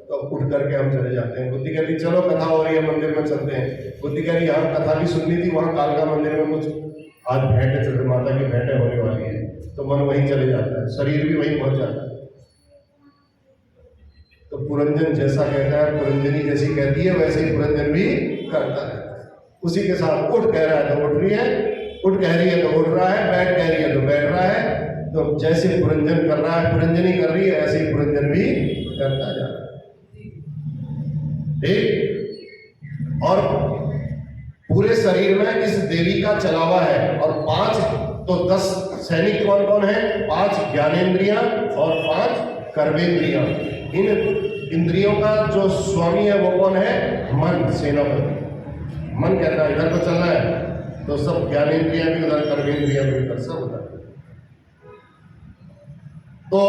तो उठ करके हम चले जाते हैं। बुद्धि कहती चलो कथा हो रही है, मंदिर में चलते हैं। बुद्धि कह रही यहाँ कथा भी सुननी थी, वहाँ कालका मंदिर में कुछ आज भेंटें चल रही, माता की भेंटें होने वाली है, तो मन वहीं चले जाता है, शरीर भी वहीं पहुंच जाता है। तो पुरंजन जैसा कहता है, पुरंजनी जैसी कहती है, वैसे ही पुरंजन भी करता है। उसी के साथ उठ कह रहा है तो उठ रही है, उठ कह रही है तो उठ रहा है, बैठ कह रही है तो बैठ रहा है। तो जैसे पुरंजन कर रहा है, पुरंजनी कर रही है, ऐसे ही पुरंजन भी करता जा रहा है। ठीक, और पूरे शरीर में इस देवी का चलावा है। और 5 तो 10 सैनिक कौन कौन है? 5 ज्ञानेंद्रियां और 5 कर्मेंद्रियां। इन इंद्रियों का जो स्वामी है वो कौन है? मन, सेनापति। मन कहता है इधर को चलना है, तो सब ज्ञानेंद्रियां भी उधर, कर्मेंद्रियां भी उधर, सब उधर। तो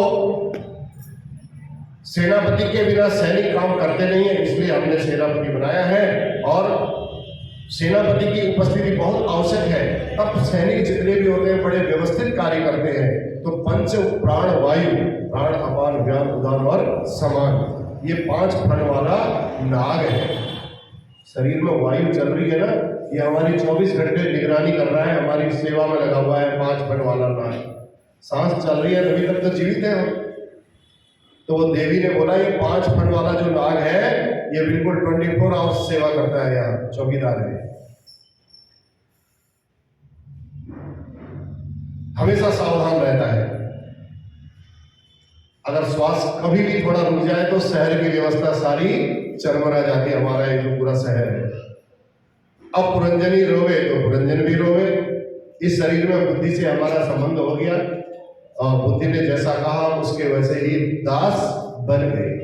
सेनापति के बिना सैनिक काम करते नहीं है, इसलिए हमने सेनापति बनाया है। और सेनापति की उपस्थिति बहुत आवश्यक है, तब सैनिक जितने भी होते हैं बड़े व्यवस्थित कार्य करते हैं। तो पंच प्राण वायु, प्राण अपान व्यान उदान और समान, ये 5 फण वाला नाग है। शरीर में वायु चल रही है ना, ये हमारी 24 घंटे निगरानी कर रहा है, हमारी सेवा में लगा हुआ है 5 फण वाला नाग। सांस चल रही है तभी तक तो जीवित है हम। तो वो देवी ने बोला ये 5 फण वाला जो नाग है ये बिल्कुल 24 आवर्स सेवा करता है, यहाँ चौकीदार है, हमेशा सावधान रहता है। अगर श्वास कभी भी थोड़ा रुक जाए तो शहर की व्यवस्था सारी चरमरा जाती है, हमारा ये जो पूरा शहर है। अब पुरंजनी रोवे तो पुरंजन भी रोवे। इस शरीर में बुद्धि से हमारा संबंध हो गया और बुद्धि ने जैसा कहा उसके वैसे ही दास बन गए।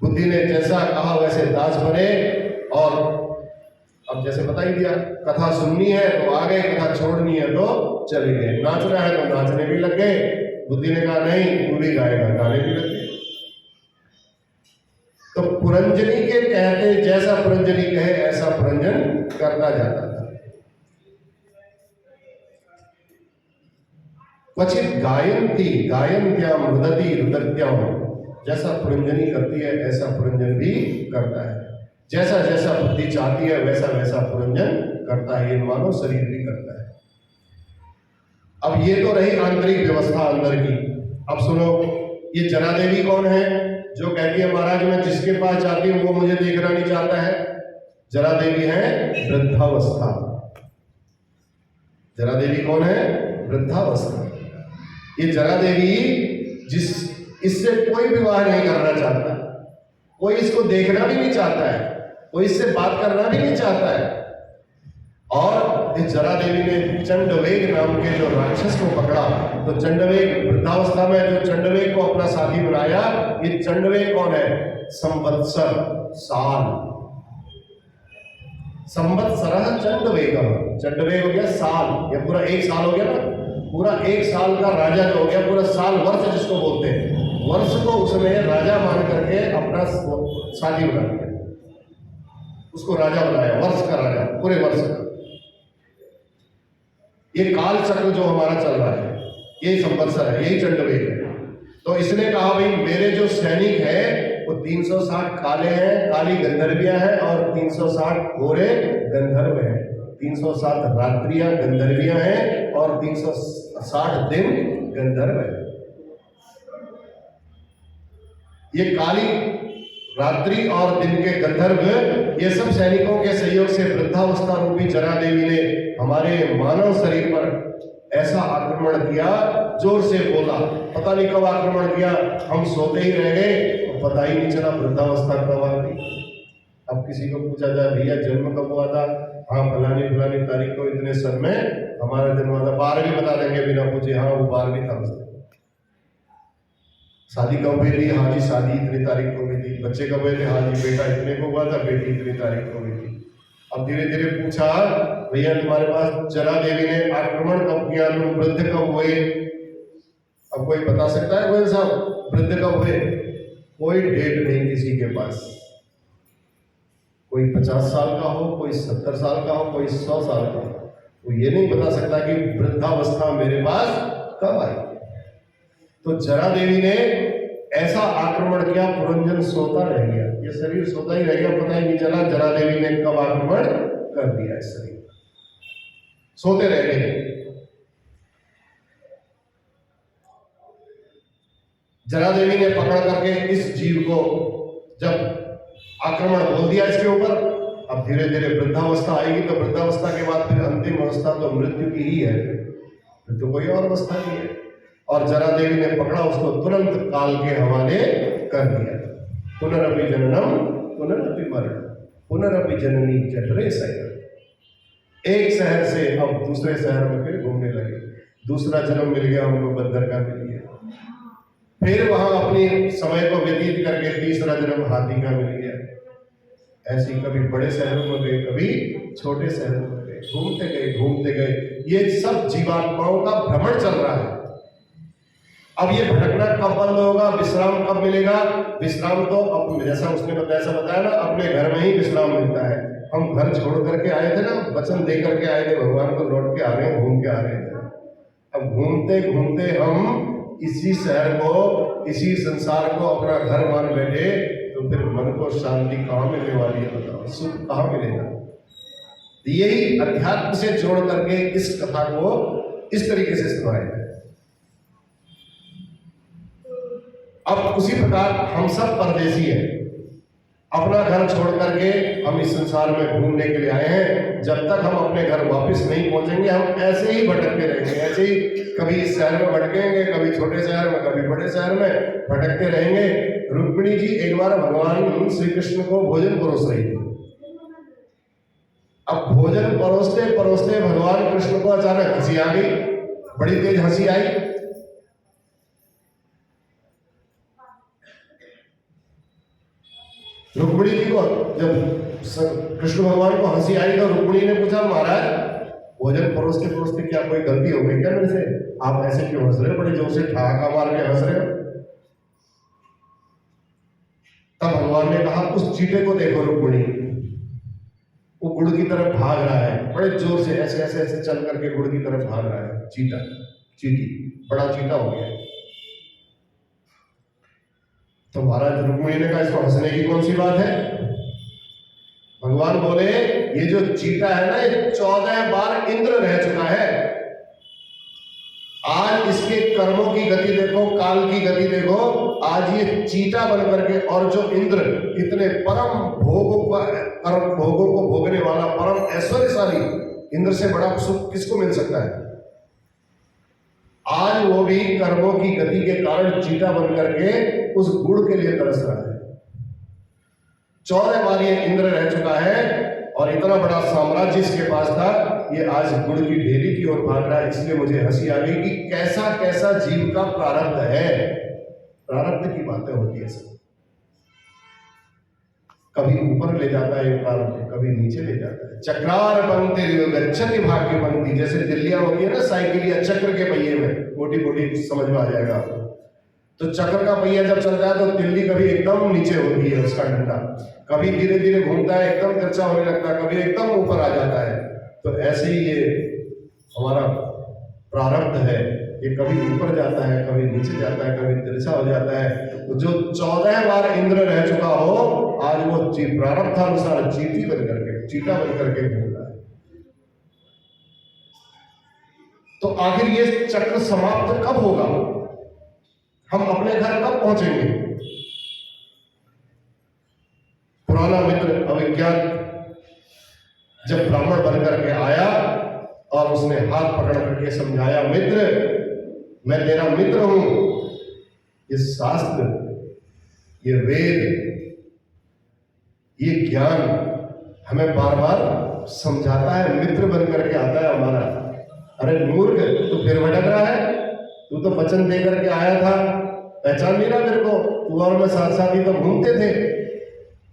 बुद्धि ने जैसा कहा वैसे दास बने। और अब जैसे बता ही दिया, कथा सुननी है तो आ गए, कथा छोड़नी है तो चले गए, नाचना है तो नाचने भी लग गए। बुद्धि ने कहा नहीं तू भी गाएगा, गाने भी लग गए। तो पुरंजनी के कहते जैसा पुरंजनी कहे ऐसा पुरंजन करता जाता था। क्वचित गायंती गायंत्या मृदति रुदत्याम, जैसा पुरंजनी करती है ऐसा पुरंजन भी करता है। जैसा जैसा बुद्धि चाहती है वैसा वैसा पुरंजन करता है, ये मानव शरीर भी करता है। अब ये तो रही आंतरिक व्यवस्था अंदर की। अब सुनो, ये जरा देवी कौन है जो कहती है महाराज मैं जिसके पास जाती हूँ वो मुझे देखना नहीं चाहता है? जरा देवी है वृद्धावस्था। जरा देवी कौन है? वृद्धावस्था। ये जरा देवी जिस इससे कोई विवाह नहीं करना चाहता, कोई इसको देखना भी नहीं चाहता है, कोई इससे बात करना भी नहीं चाहता है। और इस जरा देवी ने चंडवेग नाम के जो राक्षस को पकड़ा, तो चंडवेग वृद्धावस्था में जो चंडवेग को अपना साथी बनाया, ये चंडवेग कौन है? संवत्सर, साल। संवत्सरः चंडवेगः, चंडवेग हो गया साल, ये पूरा 1 साल हो गया ना, पूरा 1 साल का राजा जो हो गया, पूरा साल वर्ष जिसको बोलते हैं, वर्ष को उसने राजा मान करके अपना साथी बना दिया, उसको राजा बनाया, वर्ष का राजा, पूरे वर्ष का। ये काल चक्र जो हमारा चल रहा है यही संवत्सर है, यही चंडवेग है। तो इसने कहा भाई मेरे जो सैनिक हैं वो 360 काले हैं, काली गंधर्वियां हैं, और 360 गोरे गंधर्व हैं। 360 रात्रियां गंधर्वियां हैं और 360 दिन गंधर्व है। ये काली रात्रि और दिन के गंधर्व, ये सब सैनिकों के सहयोग से वृद्धावस्था रूपी जरा देवी ने हमारे मानव शरीर पर ऐसा आक्रमण किया, जोर से बोला, पता नहीं कब आक्रमण किया, हम सोते ही रह गए तो पता ही नहीं चला वृद्धावस्था कब आ गई। अब किसी को पूछा जाए भैया जन्म कब हुआ था? हाँ फलानी फलानी तारीख को इतने सन में हमारा जन्म हुआ था। 12 भी बता देंगे बिना पूछे, हाँ वो 12 था उसने। शादी कब हुई थी? हाँ जी शादी इतनी तारीख को हुई थी। बच्चे कब हुए थे? हाँ जी बेटा इतने को हुआ था, बेटी इतनी तारीख को हुई थी। अब धीरे धीरे पूछा भैया तुम्हारे पास जरा देवी ने आक्रमण कब किया, तुम वृद्ध कब हुए? अब कोई बता सकता है? कोई साहब वृद्ध कब हुए? कोई डेट नहीं किसी के पास। कोई 50 साल का हो, कोई 70 साल का हो, कोई 100 साल का हो, वो ये नहीं बता सकता कि वृद्धावस्था मेरे पास कब आई। तो जरा देवी ने ऐसा आक्रमण किया, पुरंजन सोता रह गया, ये शरीर सोता ही रह गया, पता ही नहीं चला जरा देवी ने कब आक्रमण कर दिया। इस शरीर सोते रह गए। जरा देवी ने पकड़ करके इस जीव को जब आक्रमण बोल दिया इसके ऊपर, अब धीरे धीरे वृद्धावस्था आएगी, तो वृद्धावस्था के बाद फिर अंतिम अवस्था तो मृत्यु की ही है, फिर तो कोई और अवस्था नहीं है। और जरा देवी ने पकड़ा उसको, तुरंत काल के हवाले कर दिया। पुनरपि जननम पुनरपि मरणम पुनरपि जननी जठरे शयनम। एक शहर से अब दूसरे शहर में फिर घूमने लगे, दूसरा जन्म मिल गया हमको, बंदर का मिल गया। फिर वहां अपनी समय को व्यतीत करके तीसरा जन्म हाथी का मिल गया। ऐसी कभी बड़े शहरों में गए, कभी छोटे शहरों में गए, घूमते गए। ये सब जीवात्माओं का भ्रमण चल रहा है। अब ये भटकना कब बंद होगा, विश्राम कब मिलेगा? विश्राम तो अब जैसा उसने बताया ना, अपने घर में ही विश्राम मिलता है। हम घर छोड़ करके आए थे ना, वचन दे करके आए थे भगवान को, लौट के आ रहे हैं, घूम के आ रहे थे। अब घूमते घूमते हम इसी शहर को, इसी संसार को अपना घर मान बैठे, तो फिर मन को शांति कहाँ मिलने वाली है? बताओ, सुख कहाँ मिलेगा? यही अध्यात्म से जोड़ करके इस कथा को इस तरीके से सुनाया है। अब उसी प्रकार हम सब परदेसी हैं, अपना घर छोड़ करके हम इस संसार में घूमने के लिए आए हैं। जब तक हम अपने घर वापस नहीं पहुंचेंगे, हम ऐसे ही भटकते रहेंगे। ऐसे ही कभी इस शहर में भटकेंगे, कभी छोटे शहर में, कभी बड़े शहर में भटकते रहेंगे। रुक्मिणी जी एक बार भगवान श्री कृष्ण को भोजन परोस रही थी। अब भोजन परोसते परोसते भगवान कृष्ण को अचानक हंसी आ गई, बड़ी तेज हंसी आई। रुक्मिणी जी को जब कृष्ण भगवान को हंसी आई तो रुक्मिणी ने पूछा, महाराज भोजन परोसते परोसते क्या कोई गलती हो गई क्या मेरे से? आप ऐसे क्यों हंस रहे हो? बड़े जोर से ठहाका मार के हंस रहे हो। तब भगवान ने कहा, उस चीटे को देखो रुक्मिणी, वो गुड़ की तरफ भाग रहा है, बड़े जोर से ऐसे ऐसे ऐसे चल करके गुड़ की तरफ भाग रहा है। चीटी बड़ा चीटा हो गया। तो महाराज रुक्मिणी ने कहा, इसको हंसने की कौन सी बात है? भगवान बोले, ये जो चीटा है ना, ये 14 बार इंद्र रह चुका है। आज इसके कर्मों की गति देखो, काल की गति देखो। आज ये चीटा बन करके, और जो इंद्र इतने परम भोगों को भोगने वाला परम ऐश्वर्यशाली, इंद्र से बड़ा सुख किसको मिल सकता है? आज वो भी कर्मों की गति के कारण चीटा बन करके उस गुड़ के लिए तरस रहा है। 14 बार ये इंद्र रह चुका है, और इतना बड़ा साम्राज्य इसके पास था, ये आज गुड़ की ढेली की ओर भाग रहा है। इसलिए मुझे हंसी आ गई कि कैसा कैसा जीव का प्रारब्ध है। प्रारब्ध की बातें होती है सब, कभी ऊपर ले जाता है प्रारब्ध, कभी नीचे ले जाता है। चक्रार पंक्ति गच्छति भाग्य पंक्ति, जैसे दिल्लियां होती है ना साइकिल या चक्र के पहिए में, मोटी मोटी समझ में आ जाएगा आपको। तो चक्र का पहिया जब चलता है तो तिल्ली कभी एकदम नीचे होती है, उसका डंडा कभी धीरे धीरे घूमता है, एकदम तिरछा होने लगता है, कभी एकदम ऊपर आ जाता है। तो ऐसे ही ये हमारा प्रारब्ध है, ये कभी ऊपर जाता है, कभी नीचे जाता है, कभी तिरछा हो जाता है। तो जो 14 बार इंद्र रह चुका हो, आज वो प्रारब्धानुसार चीटी बन करके, चीटा बन करके घूम रहा है। तो आखिर ये चक्र समाप्त कब होगा? हम अपने घर कब पहुंचेंगे? पुराना मित्र अविज्ञात जब ब्राह्मण बन करके आया और उसने हाथ पकड़ करके समझाया, मित्र मैं तेरा मित्र हूं, ये शास्त्र, ये वेद, ये ज्ञान हमें बार बार समझाता है, मित्र बन करके आता है हमारा। अरे मूर्ख, तू फिर भटक रहा है? तू तो वचन दे करके आया था, पहचान नहीं रहा मेरे को? तू और मैं साथ साथ ही तो घूमते थे।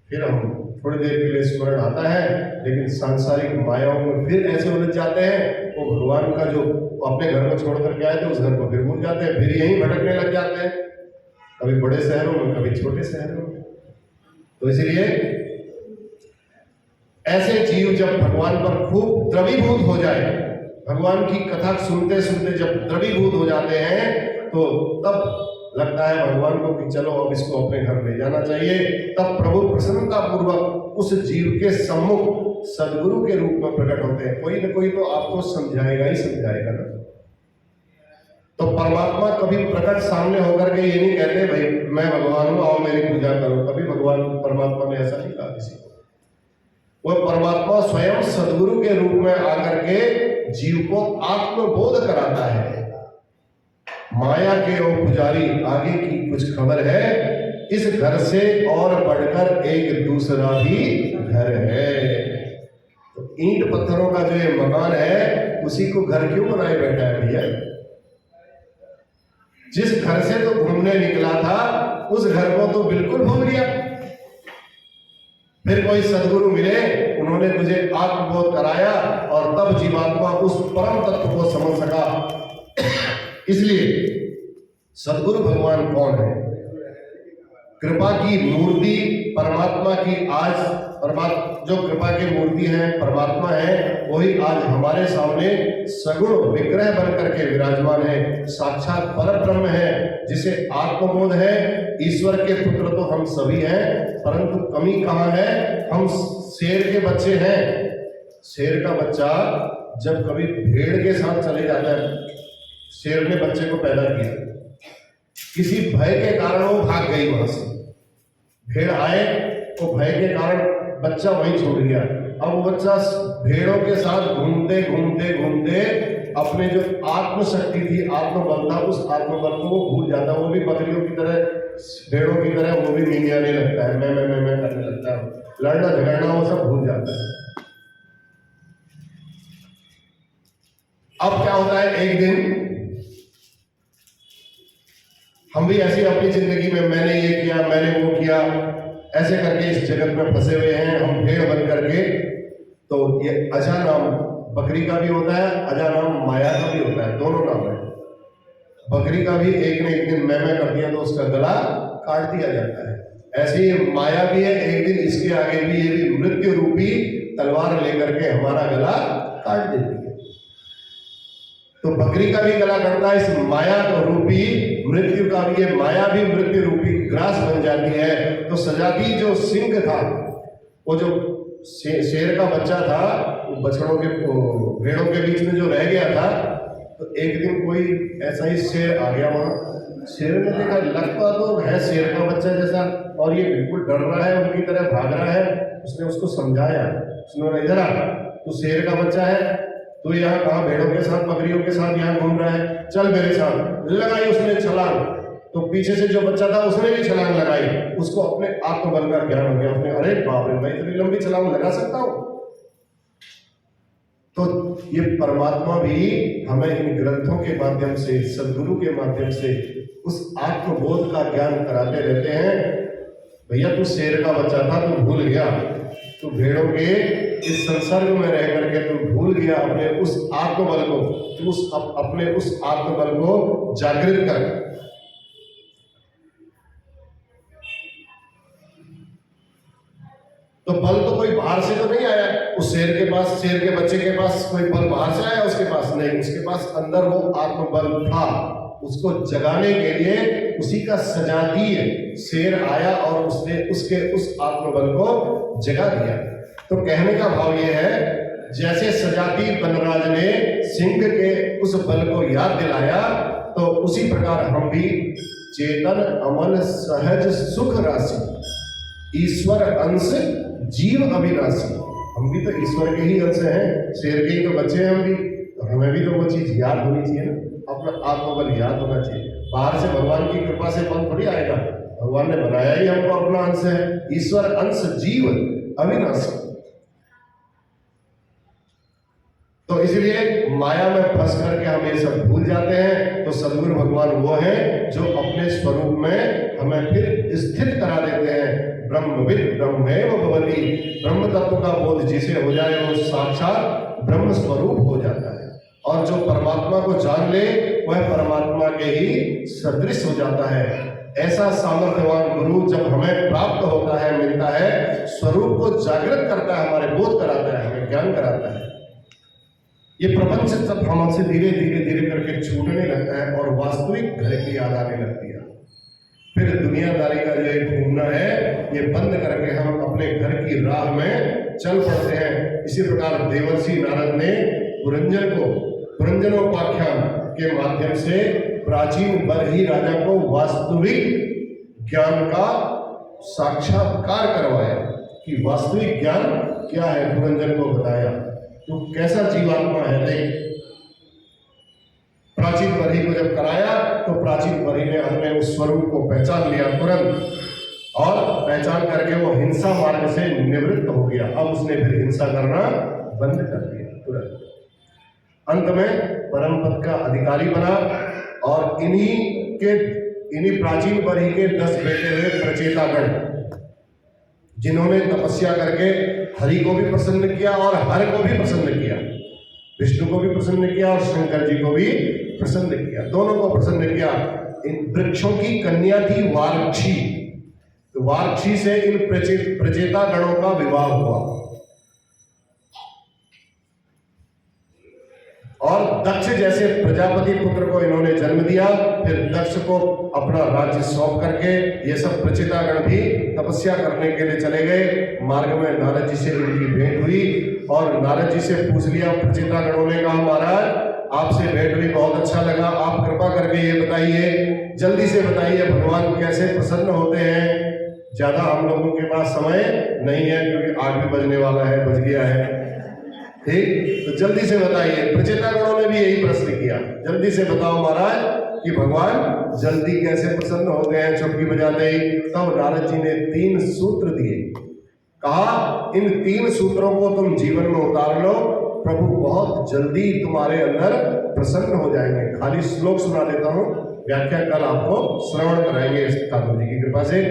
फिर हम थोड़ी देर के लिए स्मरण आता है, लेकिन सांसारिक मायाओं में फिर ऐसे उलझ जाते हैं। वो भगवान का जो अपने घर में छोड़ करके आए थे, उस घर को फिर भूल जाते हैं, फिर यहीं भटकने लग जाते हैं, कभी बड़े शहरों में, कभी छोटे शहरों में। तो इसलिए ऐसे जीव जब भगवान पर खूब द्रवीभूत हो जाए, भगवान की कथा सुनते सुनते जब द्रवीभूत हो जाते हैं, तो तब लगता है भगवान को कि चलो अब इसको अपने घर ले जाना चाहिए। तब प्रभु प्रसन्नता पूर्वक उस जीव के सम्मुख सदगुरु के रूप में प्रकट होते हैं। कोई न कोई तो आपको समझाएगा ही समझाएगा ना। तो परमात्मा कभी प्रकट सामने होकर के ये नहीं कहते, भाई मैं भगवान हूं, आओ मेरी पूजा करो। कभी भगवान परमात्मा ने ऐसा नहीं कहा किसी को। वह परमात्मा स्वयं सदगुरु के रूप में आकर के जीव को आत्मबोध कराता है। माया के ओ पुजारी, आगे की कुछ खबर है, इस घर से और बढ़कर एक दूसरा भी घर है। तो ईंट पत्थरों का जो ये मकान है, उसी को घर क्यों बनाए बैठा है भैया? जिस घर से तो घूमने निकला था उस घर को तो बिल्कुल भूल गया। फिर कोई सदगुरु मिले, उन्होंने तुझे आत्मबोध कराया और तब जीवात्मा उस परम तत्व को समझ सका। इसलिए सदगुरु भगवान कौन है? कृपा की मूर्ति परमात्मा की आज जो कृपा की मूर्ति है परमात्मा है, वही आज हमारे सामने सगुण विग्रह बन करके विराजमान है। साक्षात पर ब्रह्म है, जिसे आत्मबोध है। ईश्वर के पुत्र तो हम सभी हैं, परंतु कमी कहाँ है? हम शेर के बच्चे हैं। शेर का बच्चा जब कभी भेड़ के साथ चले जाता है, शेर ने बच्चे को पैदा किया, किसी भय के कारण वो भाग गई वहां से। भेड़ आए तो भय के कारण बच्चा वहीं छूट गया। अब वो बच्चा भेड़ों के साथ घूमते घूमते घूमते अपने जो आत्मशक्ति थी, आत्मबल था, उस आत्मबल को वो भूल जाता है। वो भी बकरियों की तरह, भेड़ों की तरह वो भी मिंगियाने लगता है, मैं करने लगता है, लड़ना झगड़ना वो सब भूल जाता है। अब क्या होता है, एक दिन हम भी ऐसी अपनी जिंदगी में मैंने ये किया, मैंने वो किया, ऐसे करके इस जगत में फंसे हुए हैं हम भेड़ बन करके। तो ये अजा नाम बकरी का भी होता है, अजा नाम माया का भी होता है, दोनों नाम है। बकरी का भी एक ने एक दिन मैं कर दिया तो उसका गला काट दिया जाता है। ऐसे ही माया भी है, एक दिन इसके आगे भी ये भी मृत्यु रूपी तलवार लेकर के हमारा गला काट देती है। तो बकरी का भी गला कटता है इस माया रूपी मृत्यु का भी, ये माया भी मृत्यु रूपी ग्रास बन जाती है। तो सजाती जो सिंह था, वो जो शेर का बच्चा था, वो बछड़ों के भेड़ों के बीच में जो रह गया था, तो एक दिन कोई ऐसा ही शेर आ गया वहां। शेर ने देखा लगता तो है शेर का बच्चा जैसा, और ये बिल्कुल डर रहा है, उनकी तरह भाग रहा है। उसने उसको समझाया, उसने इधर आ, तू शेर का बच्चा है, तो यहाँ कहाँ भेड़ों के साथ बकरियों के साथ यहाँ घूम रहा है, चल मेरे साथ। लगाई उसने छलांग, तो पीछे से जो बच्चा था उसने भी छलांग लगाई। उसको अपने आत्मबल का ज्ञान हो गया, उसने अरे बाप रे, मैं इतनी लंबी छलांग लगा सकता हूँ। तो ये परमात्मा भी हमें इन ग्रंथों के माध्यम से, सदगुरु के माध्यम से उस आत्मबोध का ज्ञान कराते रहते हैं। भैया तू शेर का बच्चा था, तू भूल गया, तू भेड़ों के इस संसर्ग में रह करके तू भूल गया अपने उस आत्मबल को। तू अपने उस आत्मबल को जागृत कर। तो बल तो कोई बाहर से तो नहीं आया उस शेर के पास, शेर के बच्चे के पास कोई बल बाहर से आया उसके पास? नहीं, उसके पास अंदर वो आत्मबल था। उसको जगाने के लिए उसी का सजातीय शेर आया और उसने उसके उस आत्मबल को जगा दिया। तो कहने का भाव ये है, जैसे सजाती बनराज ने सिंह के उस बल को याद दिलाया, तो उसी प्रकार हम भी चेतन अमल सहज सुख राशि, ईश्वर अंश जीव अविनाशी, हम भी तो ईश्वर के ही अंश हैं, शेर के ही तो बच्चे हैं हम भी। तो हमें भी तो वो चीज याद होनी चाहिए ना, अपना आत्मबल याद होना चाहिए। बाहर से भगवान की कृपा से बल थोड़ी आएगा, भगवान ने बनाया ही हमको अपना अंश है। ईश्वर अंश जीव अविनाशी। तो इसलिए माया में फंस करके हम ये सब भूल जाते हैं। तो सदगुरु भगवान वो है जो अपने स्वरूप में हमें फिर स्थित करा देते हैं। ब्रह्मविद ब्रह्मेव भवति, ब्रह्म तत्व का बोध जिसे हो जाए वो साक्षात ब्रह्म स्वरूप हो जाता है। और जो परमात्मा को जान ले वह परमात्मा के ही सदृश हो जाता है। ऐसा सामर्थ्यवान गुरु जब हमें प्राप्त होता है, मिलता है, स्वरूप को जागृत करता है, हमारे बोध कराता है, हमें ज्ञान कराता है। ये प्रपंच जब हमसे धीरे धीरे धीरे करके छूटने लगता है और वास्तविक घर की याद आने लगती है, फिर दुनियादारी का जो एक घूमना है ये बंद करके हम अपने घर की राह में चल पड़ते हैं। इसी प्रकार देवर्षि नारद ने पुरंजनोपाख्यान के माध्यम से प्राचीन बरही राजा को वास्तविक ज्ञान का साक्षात्कार करवाया कि वास्तविक ज्ञान क्या है, पुरंजन को बताया। तो कैसा जीवात्मा है, देख। प्राचीन बरही को जब कराया तो प्राचीन बरही ने अपने उस स्वरूप को पहचान लिया तुरंत, और पहचान करके वो हिंसा मार्ग से निवृत्त हो गया। अब उसने फिर हिंसा करना बंद कर दिया तुरंत। अंत में परम पद का अधिकारी बना और इन्हीं के इन्हीं प्राचीन बरही के 10 बेटे हुए प्रचेतागण, जिन्होंने तपस्या करके हरि को भी प्रसन्न किया और हर को भी प्रसन्न किया, विष्णु को भी प्रसन्न किया और शंकर जी को भी प्रसन्न किया, दोनों को प्रसन्न किया। इन वृक्षों की कन्या थी वार्क्षी, तो वार्क्षी से इन प्रचेता गणों का विवाह हुआ और दक्ष जैसे प्रजापति पुत्र को इन्होंने जन्म दिया। फिर दक्ष को अपना राज्य सौंप करके ये सब प्रचेतागण भी तपस्या करने के लिए चले गए। मार्ग में नारद जी से इनकी भेंट हुई और नारद जी से पूछ लिया। प्रचेतागणों ने कहा, महाराज आपसे भेंट हुई, बहुत अच्छा लगा, आप कृपा करके ये बताइए, जल्दी से बताइए भगवान कैसे प्रसन्न होते हैं। ज्यादा हम लोगों के पास समय नहीं है क्योंकि 8 भी बजने वाला है, बज गया है, ठीक, तो जल्दी से बताइए। प्रचेतागणों ने भी यही प्रश्न किया, जल्दी से बताओ महाराज कि भगवान जल्दी कैसे प्रसन्न हो गए हैं चुटकी बजाते ही। तब नारद जी ने 3 सूत्र दिए, कहा इन 3 सूत्रों को तुम जीवन में उतार लो, प्रभु बहुत जल्दी तुम्हारे अंदर प्रसन्न हो जाएंगे। खाली श्लोक सुना देता हूं, व्याख्या कल आपको श्रवण कराएंगे ठाकुर जी की कृपा से।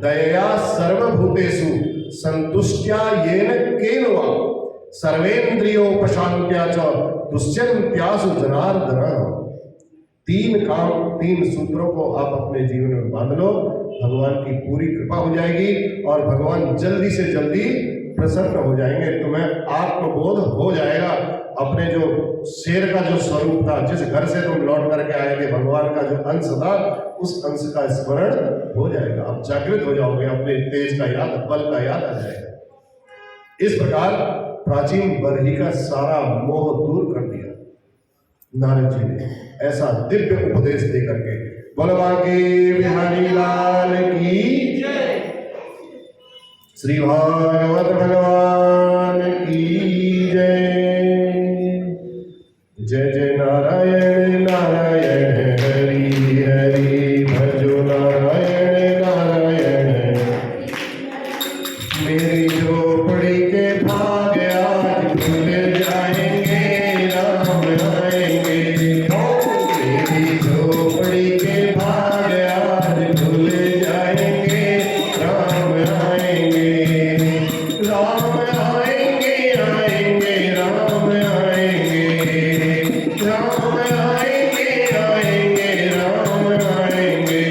दयया सर्वभूतेषु संतुष्ट्या येन केन वा सर्वेन्द्रियोपशांत्या च दुश्चिंत्यासु जनार्दन। 3 काम, 3 सूत्रों को आप अपने जीवन में बांध लो, भगवान की पूरी कृपा हो जाएगी और भगवान जल्दी से जल्दी प्रसन्न हो जाएंगे। तुम्हें आत्मबोध हो जाएगा, अपने जो शेर का जो स्वरूप था, जिस घर से तुम लौट करके आए थे, भगवान का जो अंश था, उस अंश का स्मरण हो जाएगा। आप जागृत हो जाओगे, अपने तेज का याद, बल का याद आ जाएगा। इस प्रकार प्राचीन बरही का सारा मोह दूर कर दिया नारद जी ने, ऐसा दिव्य उपदेश दे करके। बलवा के बिहारी लाल की जय, श्री भागवत भगवान की जय। जय जय नारायण नारायण हरि हरि, भजो नारायण नारायण। मेरी झोपड़ी के भाग आज खुल जाएंगे, राम आएंगे। मेरी झोपड़ी के भाग आज खुल जाएंगे, राम आएंगे। राम आएंगे आएंगे, राम आएंगे, राम आएंगे आएंगे, राम आएंगे।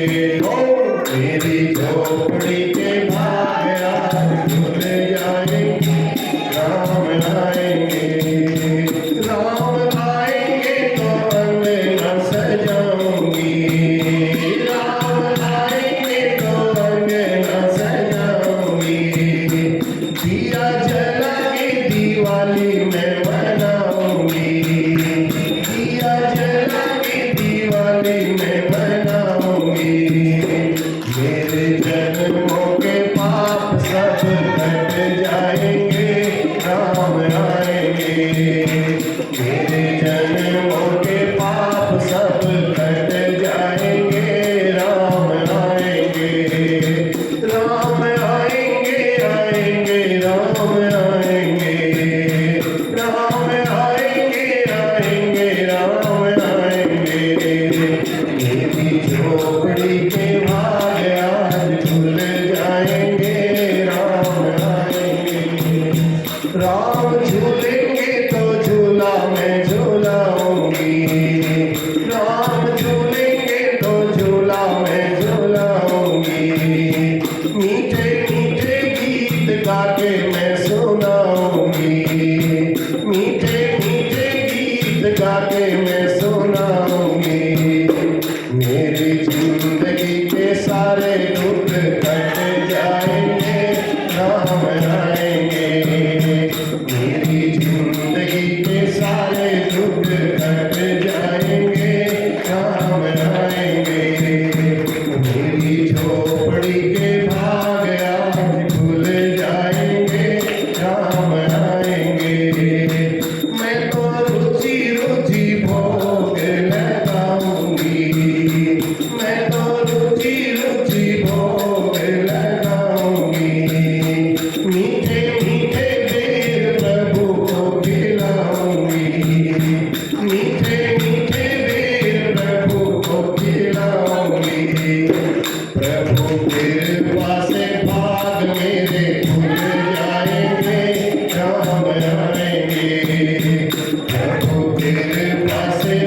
मेरी झोपड़ी के भाग आज खुल जाएंगे, राम आएंगे। राम आएंगे तो अंगना सजाऊंगी, राम आएंगे तो अंगना सजाऊंगी। दिया जला के दिवाली में मनाऊंगी, दिया जला के दिवाली में मनाऊंगी। मेरे जन्मों के पाप सब कट जाएंगे, राम आएंगे। मेरे जन्मों के पाप सब कट जाएंगे, राम आएंगे। राम आएंगे आएंगे, राम आएंगे, राम आएंगे आएंगे, राम आएंगे। मेरी झोपड़ी के भाग आज खुल जाएंगे, राम आएंगे। राम झूलेंगे तो झूला मैं झूलाऊंगी, राम झूलेंगे तो झूला मैं झूलाऊंगी। मीठे मीठे गीत गा के मैं सुनाऊंगी, मीठे मीठे गीत गा के मैं सुनाऊंगी। मेरी जिंदगी के सारे दुख कट जाएंगे, राम आएंगे। मेरी जिंदगी के सारे दुख कट जाएंगे, राम आएंगे। मेरी झोपड़ी के भाग आज खुल जाएंगे, राम आएंगे। मैं तो रुचि रुचि भोग प्रभु तेरे पासे